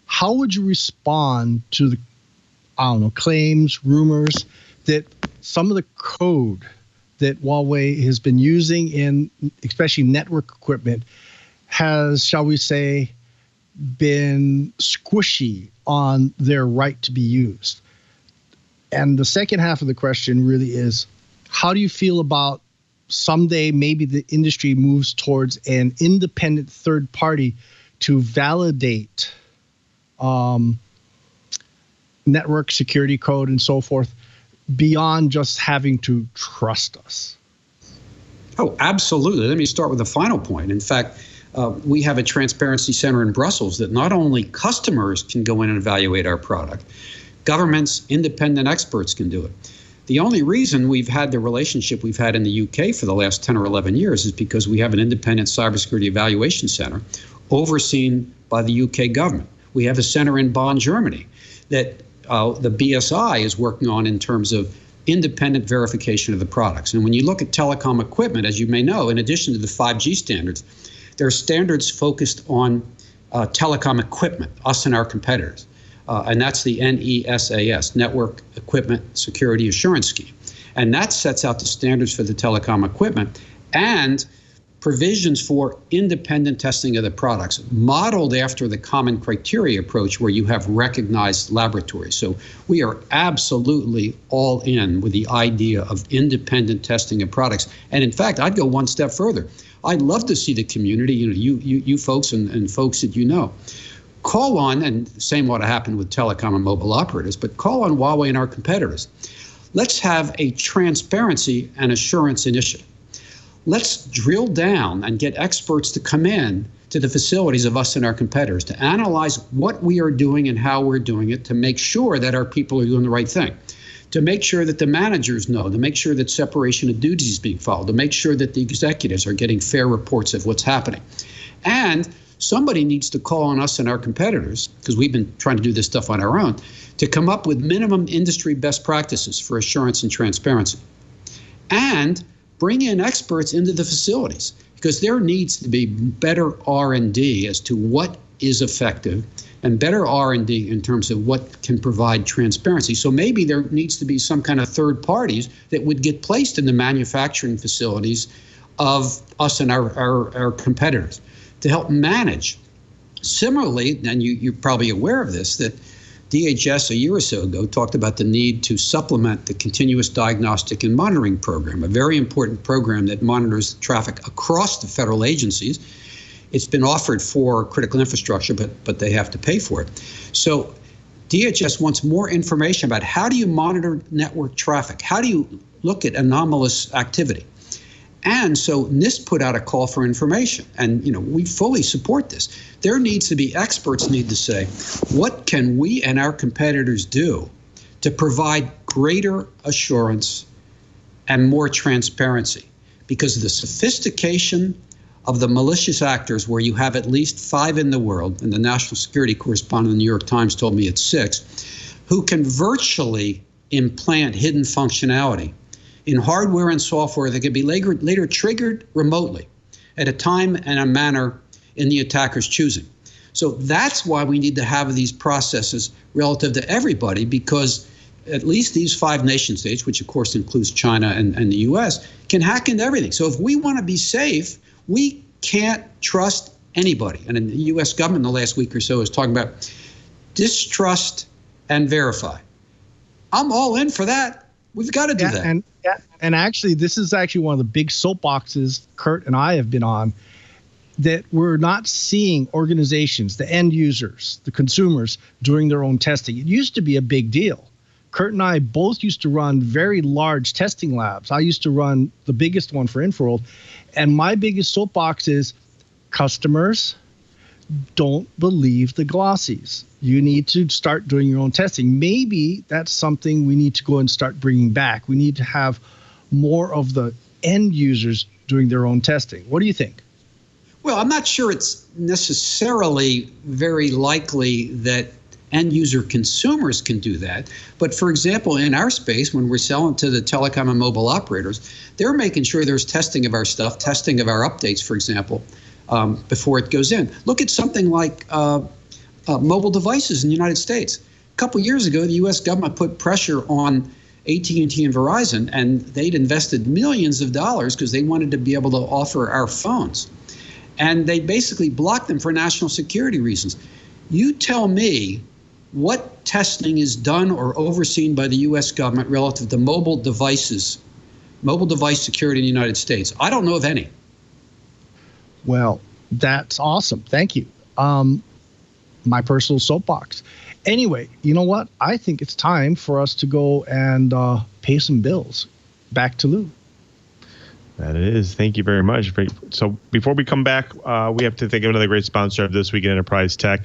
how would you respond to the, claims, rumors that some of the code that Huawei has been using in especially network equipment has, shall we say, been squishy on their right to be used? And the second half of the question really is, how do you feel about someday maybe the industry moves towards an independent third party to validate network security code and so forth beyond just having to trust us? Oh, absolutely. Let me start with the final point. In fact, we have a transparency center in Brussels that not only customers can go in and evaluate our product, governments, independent experts can do it. The only reason we've had the relationship we've had in the UK for the last 10 or 11 years is because we have an independent cybersecurity evaluation center overseen by the UK government. We have a center in Bonn, Germany, that the BSI is working on in terms of independent verification of the products. And when you look at telecom equipment, as you may know, in addition to the 5G standards, there are standards focused on telecom equipment, us and our competitors. And that's the NESAS, Network Equipment Security Assurance Scheme. And that sets out the standards for the telecom equipment and provisions for independent testing of the products, modeled after the common criteria approach where you have recognized laboratories. So we are absolutely all in with the idea of independent testing of products. And in fact, I'd go one step further. I'd love to see the community, you folks and folks that you know, call on, and same what happened with telecom and mobile operators, but call on Huawei and our competitors. Let's have a transparency and assurance initiative. Let's drill down and get experts to come in to the facilities of us and our competitors to analyze what we are doing and how we're doing it, to make sure that our people are doing the right thing, to make sure that the managers know, to make sure that separation of duties is being followed, to make sure that the executives are getting fair reports of what's happening. And somebody needs to call on us and our competitors, because we've been trying to do this stuff on our own, to come up with minimum industry best practices for assurance and transparency. And bring in experts into the facilities, because there needs to be better R&D as to what is effective and better R&D in terms of what can provide transparency. So maybe there needs to be some kind of third parties that would get placed in the manufacturing facilities of us and our competitors to help manage. Similarly, and you're probably aware of this, that DHS a year or so ago talked about the need to supplement the continuous diagnostic and monitoring program, a very important program that monitors traffic across the federal agencies. It's been offered for critical infrastructure, but they have to pay for it. So DHS wants more information about how do you monitor network traffic? How do you look at anomalous activity? And so NIST put out a call for information, and we fully support this. There needs to be, experts need to say, what can we and our competitors do to provide greater assurance and more transparency? Because of the sophistication of the malicious actors, where you have at least 5 in the world, and the national security correspondent in the New York Times told me it's 6, who can virtually implant hidden functionality in hardware and software that can be later triggered remotely at a time and a manner in the attacker's choosing. So that's why we need to have these processes relative to everybody, because at least these 5 nation states, which of course includes China and the US, can hack into everything. So if we want to be safe, we can't trust anybody. And the US government in the last week or so is talking about distrust and verify. I'm all in for that. We've got to do that. And actually, this is actually one of the big soapboxes Curt and I have been on, that we're not seeing organizations, the end users, the consumers, doing their own testing. It used to be a big deal. Curt and I both used to run very large testing labs. I used to run the biggest one for InfraWorld. And my biggest soapbox is customers don't believe the glossies. You need to start doing your own testing. Maybe that's something we need to go and start bringing back. We need to have more of the end users doing their own testing. What do you think? Well, I'm not sure it's necessarily very likely that end user consumers can do that. But for example, in our space, when we're selling to the telecom and mobile operators, they're making sure there's testing of our stuff, testing of our updates, for example, before it goes in. Look at something like mobile devices in the United States. A couple years ago, the U.S. government put pressure on AT&T and Verizon, and they'd invested millions of dollars because they wanted to be able to offer our phones. And they basically blocked them for national security reasons. You tell me what testing is done or overseen by the U.S. government relative to mobile devices, mobile device security in the United States. I don't know of any. Well, that's awesome. Thank you. My personal soapbox. Anyway, you know what? I think it's time for us to go and pay some bills. Back to Lou. That it is. Thank you very much. So before we come back, we have to think of another great sponsor of This Week in Enterprise Tech,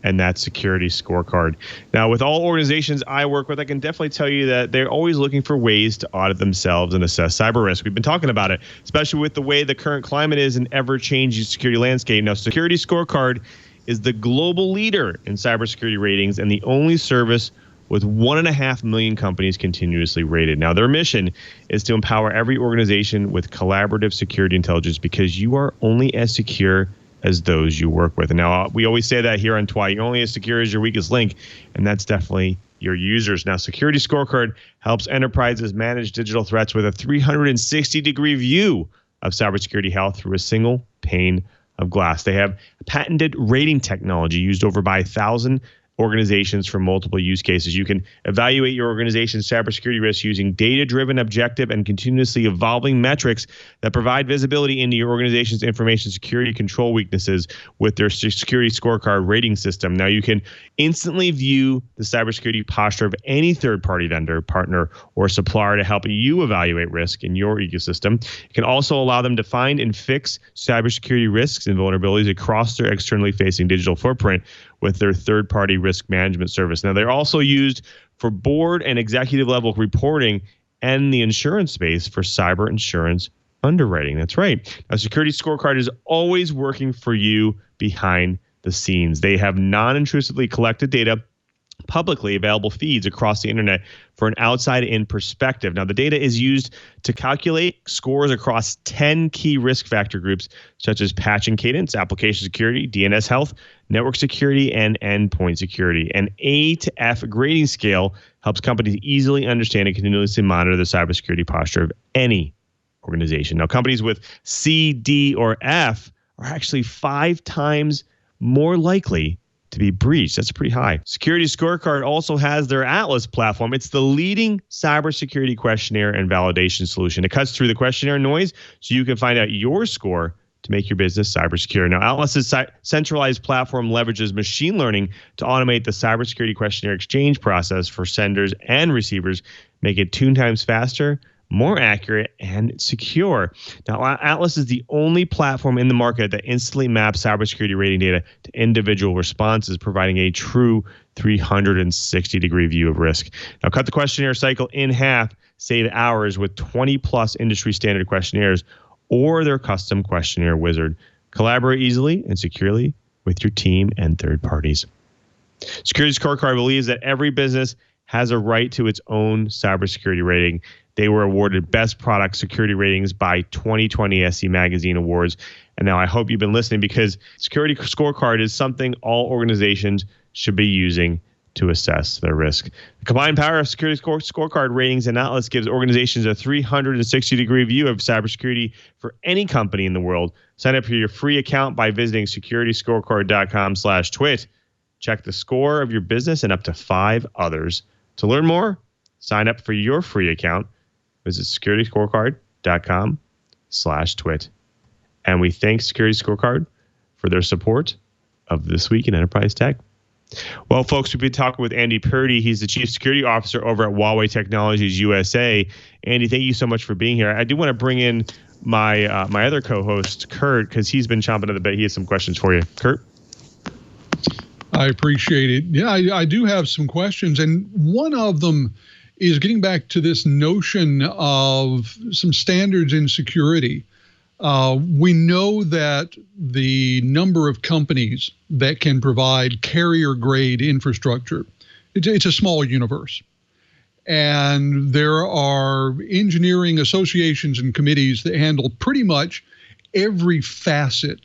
and that's Security Scorecard. Now, with all organizations I work with, I can definitely tell you that they're always looking for ways to audit themselves and assess cyber risk. We've been talking about it, especially with the way the current climate is an ever-changing security landscape. Now, Security Scorecard is the global leader in cybersecurity ratings and the only service with 1.5 million companies continuously rated. Now, their mission is to empower every organization with collaborative security intelligence, because you are only as secure as those you work with. And now, we always say that here on TWiT, you're only as secure as your weakest link, and that's definitely your users. Now, Security Scorecard helps enterprises manage digital threats with a 360-degree view of cybersecurity health through a single pane of glass. They have patented rating technology used over by 1,000 organizations for multiple use cases. You can evaluate your organization's cybersecurity risks using data-driven, objective, and continuously evolving metrics that provide visibility into your organization's information security control weaknesses with their security scorecard rating system. Now, you can instantly view the cybersecurity posture of any third-party vendor, partner, or supplier to help you evaluate risk in your ecosystem. It can also allow them to find and fix cybersecurity risks and vulnerabilities across their externally facing digital footprint with their third-party risk management service. Now, they're also used for board and executive level reporting and the insurance space for cyber insurance underwriting. That's right. A security scorecard is always working for you behind the scenes. They have non-intrusively collected data, publicly available feeds across the internet for an outside-in perspective. Now, the data is used to calculate scores across 10 key risk factor groups, such as patching cadence, application security, DNS health, network security, and endpoint security. An A to F grading scale helps companies easily understand and continuously monitor the cybersecurity posture of any organization. Now, companies with C, D, or F are actually 5 times more likely to be breached. That's pretty high. Security Scorecard also has their Atlas platform. It's the leading cybersecurity questionnaire and validation solution. It cuts through the questionnaire noise so you can find out your score to make your business cyber secure. Now, Atlas's centralized platform leverages machine learning to automate the cybersecurity questionnaire exchange process for senders and receivers, make it 2 times faster, more accurate, and secure. Now, Atlas is the only platform in the market that instantly maps cybersecurity rating data to individual responses, providing a true 360-degree view of risk. Now, cut the questionnaire cycle in half, save hours with 20-plus industry standard questionnaires or their custom questionnaire wizard. Collaborate easily and securely with your team and third parties. Security Scorecard believes that every business has a right to its own cybersecurity rating. They were awarded Best Product Security Ratings by 2020 SE Magazine Awards. And now I hope you've been listening, because Security Scorecard is something all organizations should be using to assess their risk. The combined power of Security Scorecard ratings and Atlas gives organizations a 360-degree view of cybersecurity for any company in the world. Sign up for your free account by visiting securityscorecard.com/twit. Check the score of your business and up to 5 others. To learn more, sign up for your free account. Visit securityscorecard.com/twit. And we thank Security Scorecard for their support of This Week in Enterprise Tech. Well, folks, we've been talking with Andy Purdy. He's the Chief Security Officer over at Huawei Technologies USA. Andy, thank you so much for being here. I do want to bring in my other co-host, Curt, because he's been chomping at the bit. He has some questions for you. Curt? I appreciate it. Yeah, I do have some questions, and one of them is getting back to this notion of some standards in security. We know that the number of companies that can provide carrier-grade infrastructure, it's a small universe. And there are engineering associations and committees that handle pretty much every facet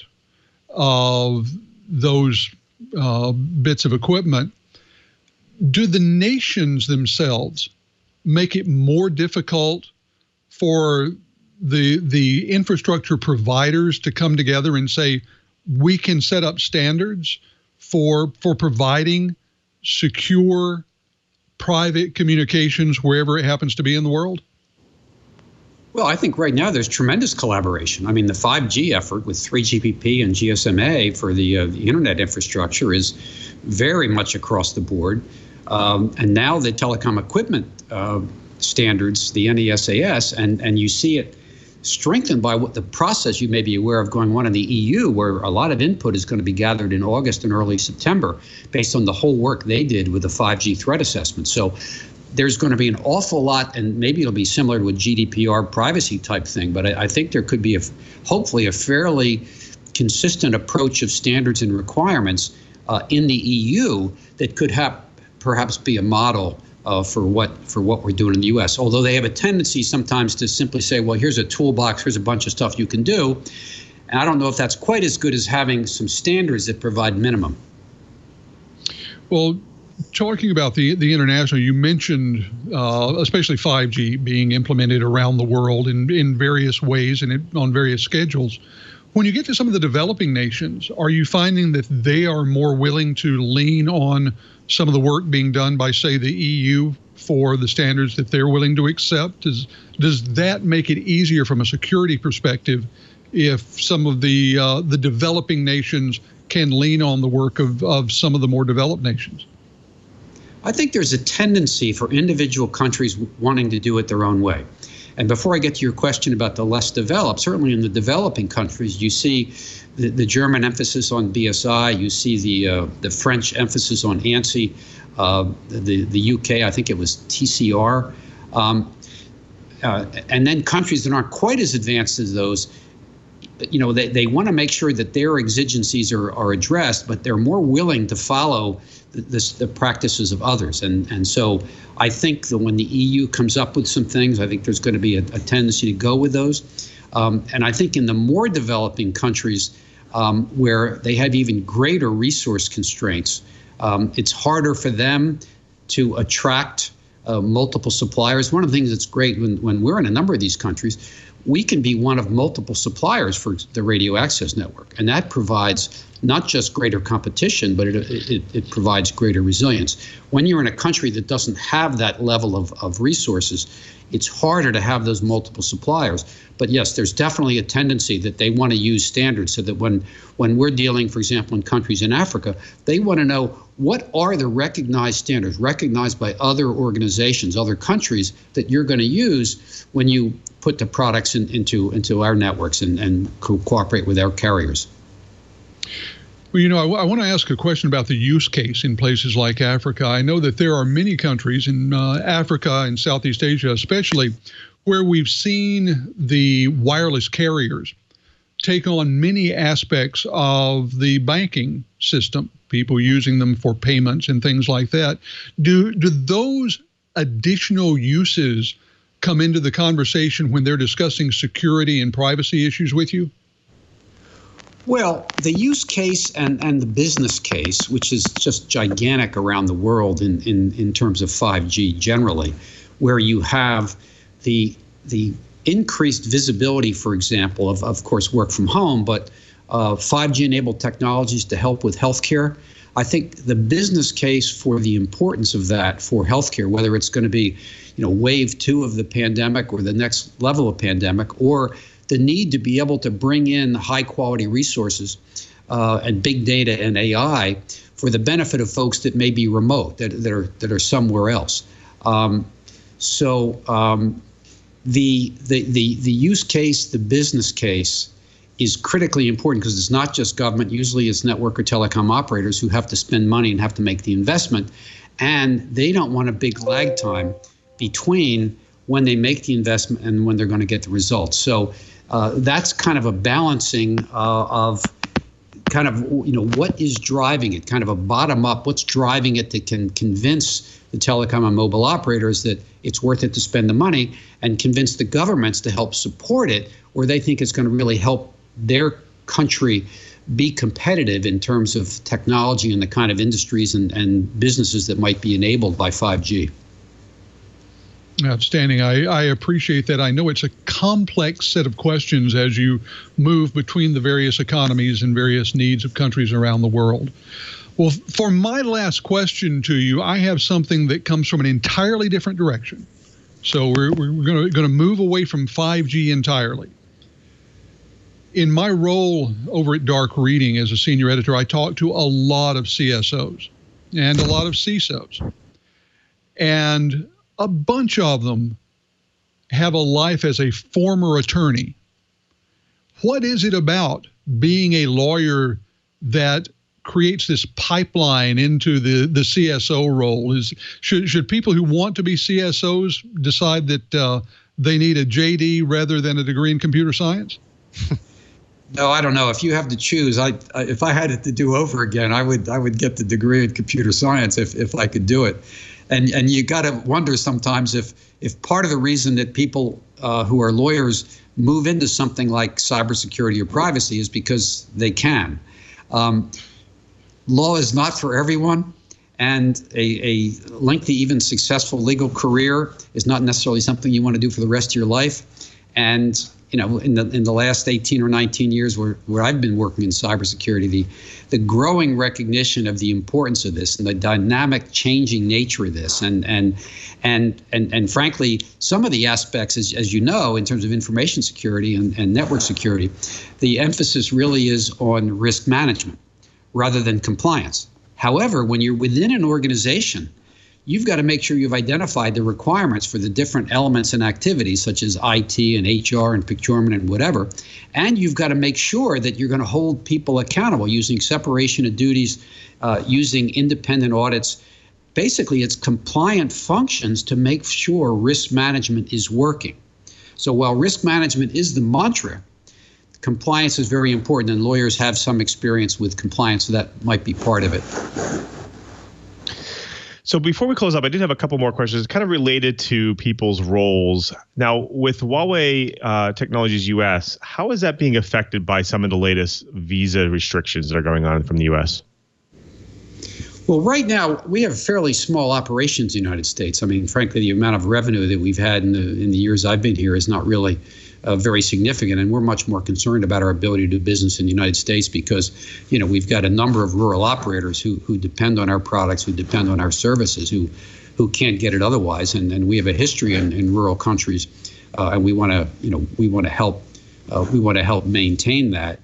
of those bits of equipment. Do the nations themselves make it more difficult for the infrastructure providers to come together and say, we can set up standards for providing secure private communications wherever it happens to be in the world? Well, I think right now there's tremendous collaboration. I mean, the 5G effort with 3GPP and GSMA for the internet infrastructure is very much across the board. And now the telecom equipment standards, the NESAS, and you see it strengthened by what the process you may be aware of going on in the EU, where a lot of input is going to be gathered in August and early September based on the whole work they did with the 5G threat assessment. So there's going to be an awful lot, and maybe it'll be similar to a GDPR privacy type thing, but I think there could be hopefully a fairly consistent approach of standards and requirements in the EU that could perhaps be a model for what we're doing in the U.S. Although they have a tendency sometimes to simply say, well, here's a toolbox, here's a bunch of stuff you can do. And I don't know if that's quite as good as having some standards that provide minimum. Well, talking about the international, you mentioned especially 5G being implemented around the world in various ways and on various schedules. When you get to some of the developing nations, are you finding that they are more willing to lean on some of the work being done by, say, the EU for the standards that they're willing to accept? Does that make it easier from a security perspective if some of the developing nations can lean on the work of some of the more developed nations? I think there's a tendency for individual countries wanting to do it their own way. And before I get to your question about the less developed, certainly in the developing countries, you see the German emphasis on BSI, you see the French emphasis on ANSI, the UK, I think it was TCR, and then countries that aren't quite as advanced as those, you know, they want to make sure that their exigencies are addressed, but they're more willing to follow the practices of others. And so I think that when the EU comes up with some things, I think there's going to be a tendency to go with those. And I think in the more developing countries where they have even greater resource constraints, it's harder for them to attract multiple suppliers. One of the things that's great when we're in a number of these countries, we can be one of multiple suppliers for the radio access network. And that provides not just greater competition, but it provides greater resilience. When you're in a country that doesn't have that level of resources, it's harder to have those multiple suppliers. But yes, there's definitely a tendency that they want to use standards so that when we're dealing, for example, in countries in Africa, they want to know what are the recognized standards, recognized by other organizations, other countries that you're going to use when you put the products into our networks and cooperate with our carriers. Well, you know, I want to ask a question about the use case in places like Africa. I know that there are many countries in Africa and Southeast Asia, especially, where we've seen the wireless carriers take on many aspects of the banking system, people using them for payments and things like that. Do those additional uses come into the conversation when they're discussing security and privacy issues with you? Well, the use case and the business case, which is just gigantic around the world in terms of 5G generally, where you have the increased visibility, for example, of course, work from home, but 5G-enabled technologies to help with healthcare. I think the business case for the importance of that for healthcare, whether it's going to be, you know, wave 2 of the pandemic or the next level of pandemic, or the need to be able to bring in high-quality resources and big data and AI for the benefit of folks that may be remote, that are somewhere else. The use case, the business case, is critically important because it's not just government. Usually it's network or telecom operators who have to spend money and have to make the investment, and they don't want a big lag time between when they make the investment and when they're going to get the results. So that's kind of a balancing of kind of, you know, what is driving it, kind of a bottom up, what's driving it that can convince the telecom and mobile operators that it's worth it to spend the money, and convince the governments to help support it, or they think it's going to really help their country be competitive in terms of technology and the kind of industries and businesses that might be enabled by 5G. Outstanding. I appreciate that. I know it's a complex set of questions as you move between the various economies and various needs of countries around the world. Well, for my last question to you, I have something that comes from an entirely different direction. So we're going to move away from 5G entirely. In my role over at Dark Reading as a senior editor, I talk to a lot of CSOs and a lot of CSOs. And a bunch of them have a life as a former attorney. What is it about being a lawyer that creates this pipeline into the CSO role? Should people who want to be CSOs decide that they need a JD rather than a degree in computer science? No, I don't know. If you have to choose, if I had it to do over again, I would get the degree in computer science if I could do it. And you got to wonder sometimes if part of the reason that people who are lawyers move into something like cybersecurity or privacy is because they can. Law is not for everyone, and a lengthy, even successful legal career is not necessarily something you want to do for the rest of your life. And in the last 18 or 19 years where I've been working in cybersecurity, the growing recognition of the importance of this and the dynamic changing nature of this, and frankly, some of the aspects, as you know, in terms of information security and network security, the emphasis really is on risk management rather than compliance. However, when you're within an organization, you've got to make sure you've identified the requirements for the different elements and activities such as IT and HR and procurement and whatever. And you've got to make sure that you're going to hold people accountable using separation of duties, using independent audits. Basically, it's compliant functions to make sure risk management is working. So while risk management is the mantra, compliance is very important, and lawyers have some experience with compliance, so that might be part of it. So before we close up, I did have a couple more questions kind of related to people's roles. Now, with Huawei Technologies US, how is that being affected by some of the latest visa restrictions that are going on from the US? Well, right now, we have fairly small operations in the United States. I mean, frankly, the amount of revenue that we've had in the years I've been here is not really very significant, and we're much more concerned about our ability to do business in the United States because, we've got a number of rural operators who depend on our products, who depend on our services, who can't get it otherwise, and we have a history in rural countries, and we want to help maintain that.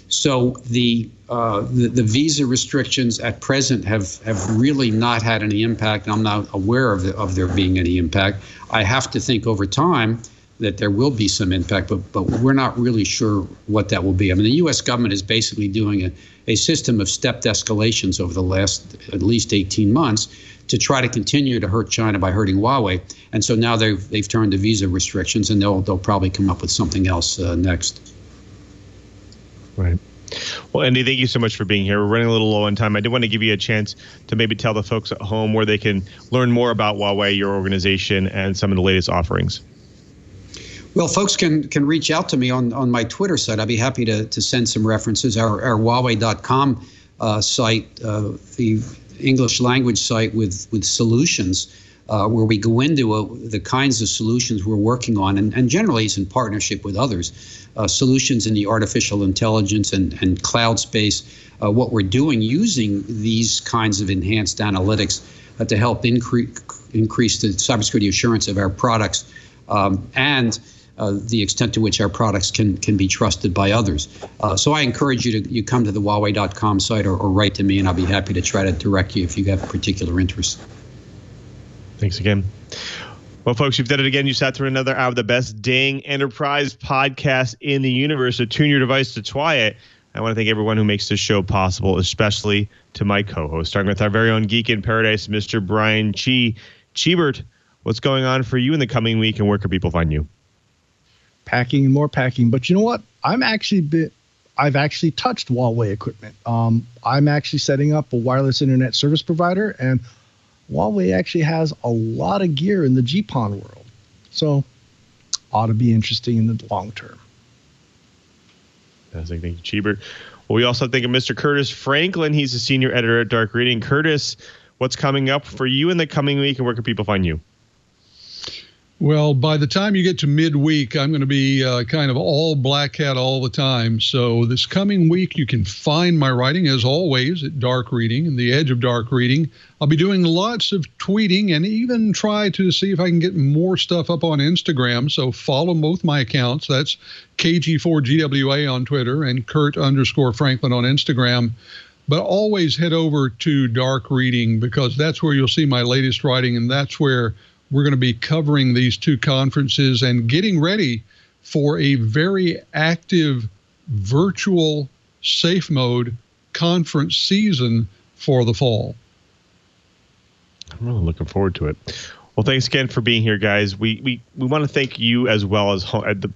So the visa restrictions at present have really not had any impact. I'm not aware of there being any impact. I have to think over time that there will be some impact, but we're not really sure what that will be. I mean, the U.S. government is basically doing a system of stepped escalations over the last at least 18 months to try to continue to hurt China by hurting Huawei. And so now they've turned to visa restrictions, and they'll probably come up with something else next. Right. Well, Andy, thank you so much for being here. We're running a little low on time. I did want to give you a chance to maybe tell the folks at home where they can learn more about Huawei, your organization, and some of the latest offerings. Well, folks can reach out to me on my Twitter site. I'd be happy to send some references. Our Huawei.com site, the English language site with solutions, where we go into the kinds of solutions we're working on, and generally it's in partnership with others, solutions in the artificial intelligence and cloud space, what we're doing using these kinds of enhanced analytics to help increase the cybersecurity assurance of our products, and the extent to which our products can be trusted by others. So I encourage you to come to the Huawei.com site or write to me, and I'll be happy to try to direct you if you have particular interest. Thanks again. Well, folks, you've done it again. You sat through another hour of the best dang enterprise podcast in the universe. So tune your device to TWiT. I want to thank everyone who makes this show possible, especially to my co-host, starting with our very own geek in paradise, Mr. Brian Chee. Cheebert, what's going on for you in the coming week, and where can people find you? Packing and more packing. But you know what? I've actually touched Huawei equipment. I'm actually setting up a wireless internet service provider, and Huawei actually has a lot of gear in the GPON world. So ought to be interesting in the long term. Thank you, Cheebert. Well, we also think of Mr. Curtis Franklin. He's a senior editor at Dark Reading. Curtis, what's coming up for you in the coming week, and where can people find you? Well, by the time you get to midweek, I'm going to be kind of all black hat all the time. So this coming week, you can find my writing, as always, at Dark Reading and the Edge of Dark Reading. I'll be doing lots of tweeting and even try to see if I can get more stuff up on Instagram. So follow both my accounts. That's KG4GWA on Twitter and Curt_Franklin on Instagram. But always head over to Dark Reading, because that's where you'll see my latest writing, and that's where we're going to be covering these two conferences and getting ready for a very active virtual safe mode conference season for the fall. I'm really looking forward to it. Well, thanks again for being here, guys. We want to thank you as well as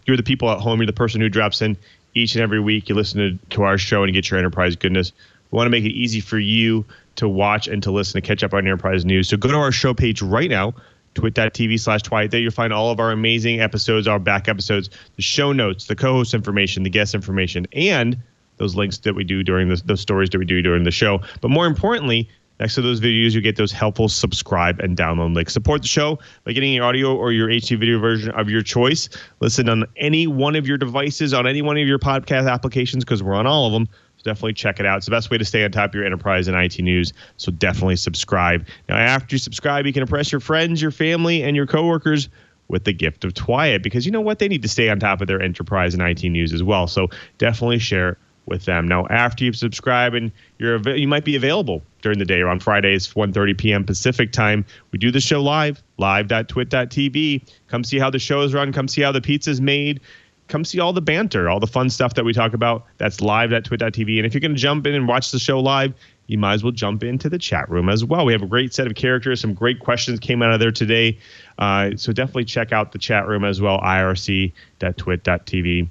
you're the people at home. You're the person who drops in each and every week. You listen to our show and get your enterprise goodness. We want to make it easy for you to watch and to listen, to catch up on enterprise news. So go to our show page right now, twit.tv/TWiT. There you'll find all of our amazing episodes, our back episodes, the show notes, the co-host information, the guest information, and those links that we do during those stories that we do during the show. But more importantly, Next to those videos, you get those helpful subscribe and download links. Support the show by getting your audio or your HD video version of your choice. Listen on any one of your devices, on any one of your podcast applications, because we're on all of them. So definitely check it out. It's the best way to stay on top of your enterprise and IT news. So definitely subscribe. Now, after you subscribe, you can impress your friends, your family, and your coworkers with the gift of TWiT, because you know what? They need to stay on top of their enterprise and IT news as well. So definitely share with them. Now, after you've subscribed and you might be available during the day or on Fridays, 1:30 p.m. Pacific time, we do the show live.twit.tv. Come see how the show is run. Come see how the pizza's made. Come see all the banter, all the fun stuff that we talk about. That's live.twit.tv. And if you're going to jump in and watch the show live, you might as well jump into the chat room as well. We have a great set of characters. Some great questions came out of there today. So definitely check out the chat room as well, irc.twit.tv.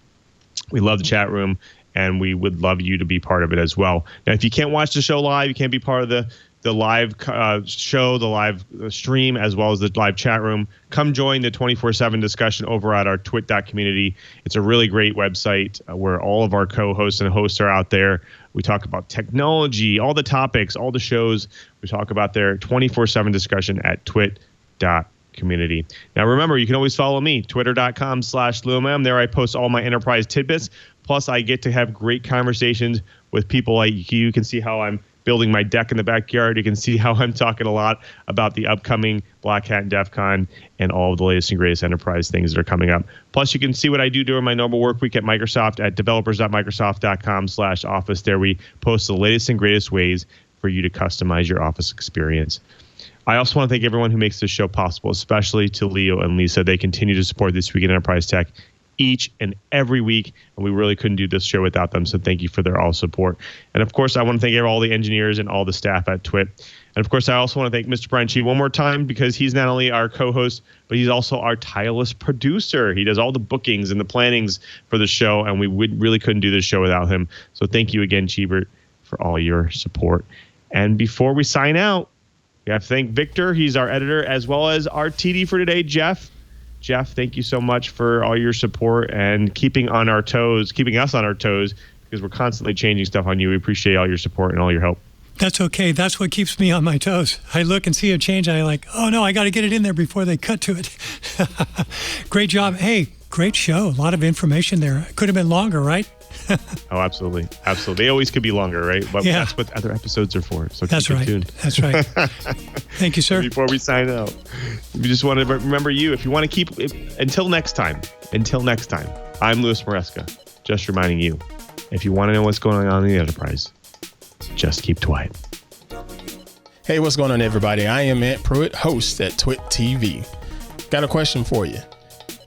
We love the chat room, and we would love you to be part of it as well. Now, if you can't watch the show live, you can't be part of the live show, the live stream, as well as the live chat room, come join the 24/7 discussion over at our twit.community. It's a really great website where all of our co-hosts and hosts are out there. We talk about technology, all the topics, all the shows we talk about there. 24/7 discussion at twit.community. Now, remember, you can always follow me, twitter.com/LeoMem. There I post all my enterprise tidbits. Plus, I get to have great conversations with people like you. You can see how I'm building my deck in the backyard. You can see how I'm talking a lot about the upcoming Black Hat and DEF CON and all of the latest and greatest enterprise things that are coming up. Plus, you can see what I do during my normal work week at Microsoft at developers.microsoft.com/office. There we post the latest and greatest ways for you to customize your Office experience. I also want to thank everyone who makes this show possible, especially to Leo and Lisa. They continue to support This Week in Enterprise Tech each and every week, and we really couldn't do this show without them, so thank you for their all support. And of course, I want to thank all the engineers and all the staff at TWiT. And of course, I also want to thank Mr. Brian Chee one more time, because he's not only our co-host, but he's also our tireless producer. He does all the bookings and the plannings for the show, and we really couldn't do this show without him. So thank you again, Cheebert, for all your support. And before we sign out, we have to thank Victor. He's our editor, as well as our TD for today, Jeff. Jeff, thank you so much for all your support and keeping us on our toes, because we're constantly changing stuff on you. We appreciate all your support and all your help. That's okay. That's what keeps me on my toes. I look and see a change, and I'm like, oh no, I got to get it in there before they cut to it. Great job. Hey, great show. A lot of information there. Could have been longer, right? Oh, absolutely. Absolutely. They always could be longer, right? But yeah, that's what other episodes are for. So that's keep right. tuned. That's right. Thank you, sir. Before we sign out, we just want to remember you. If you want to keep until next time, I'm Louis Maresca, just reminding you, if you want to know what's going on in the enterprise, just keep TWiT. Hey, what's going on, everybody? I am Ant Pruitt, host at TWiT TV. Got a question for you.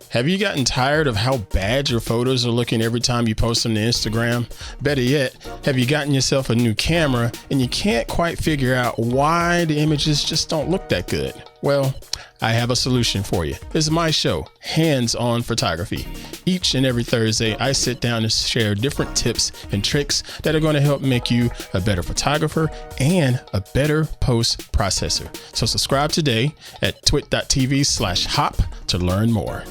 Have you gotten tired of how bad your photos are looking every time you post them to Instagram? Better yet, have you gotten yourself a new camera and you can't quite figure out why the images just don't look that good? Well, I have a solution for you. This is my show, Hands-On Photography. Each and every Thursday, I sit down and share different tips and tricks that are going to help make you a better photographer and a better post processor. So subscribe today at twit.tv/hop to learn more.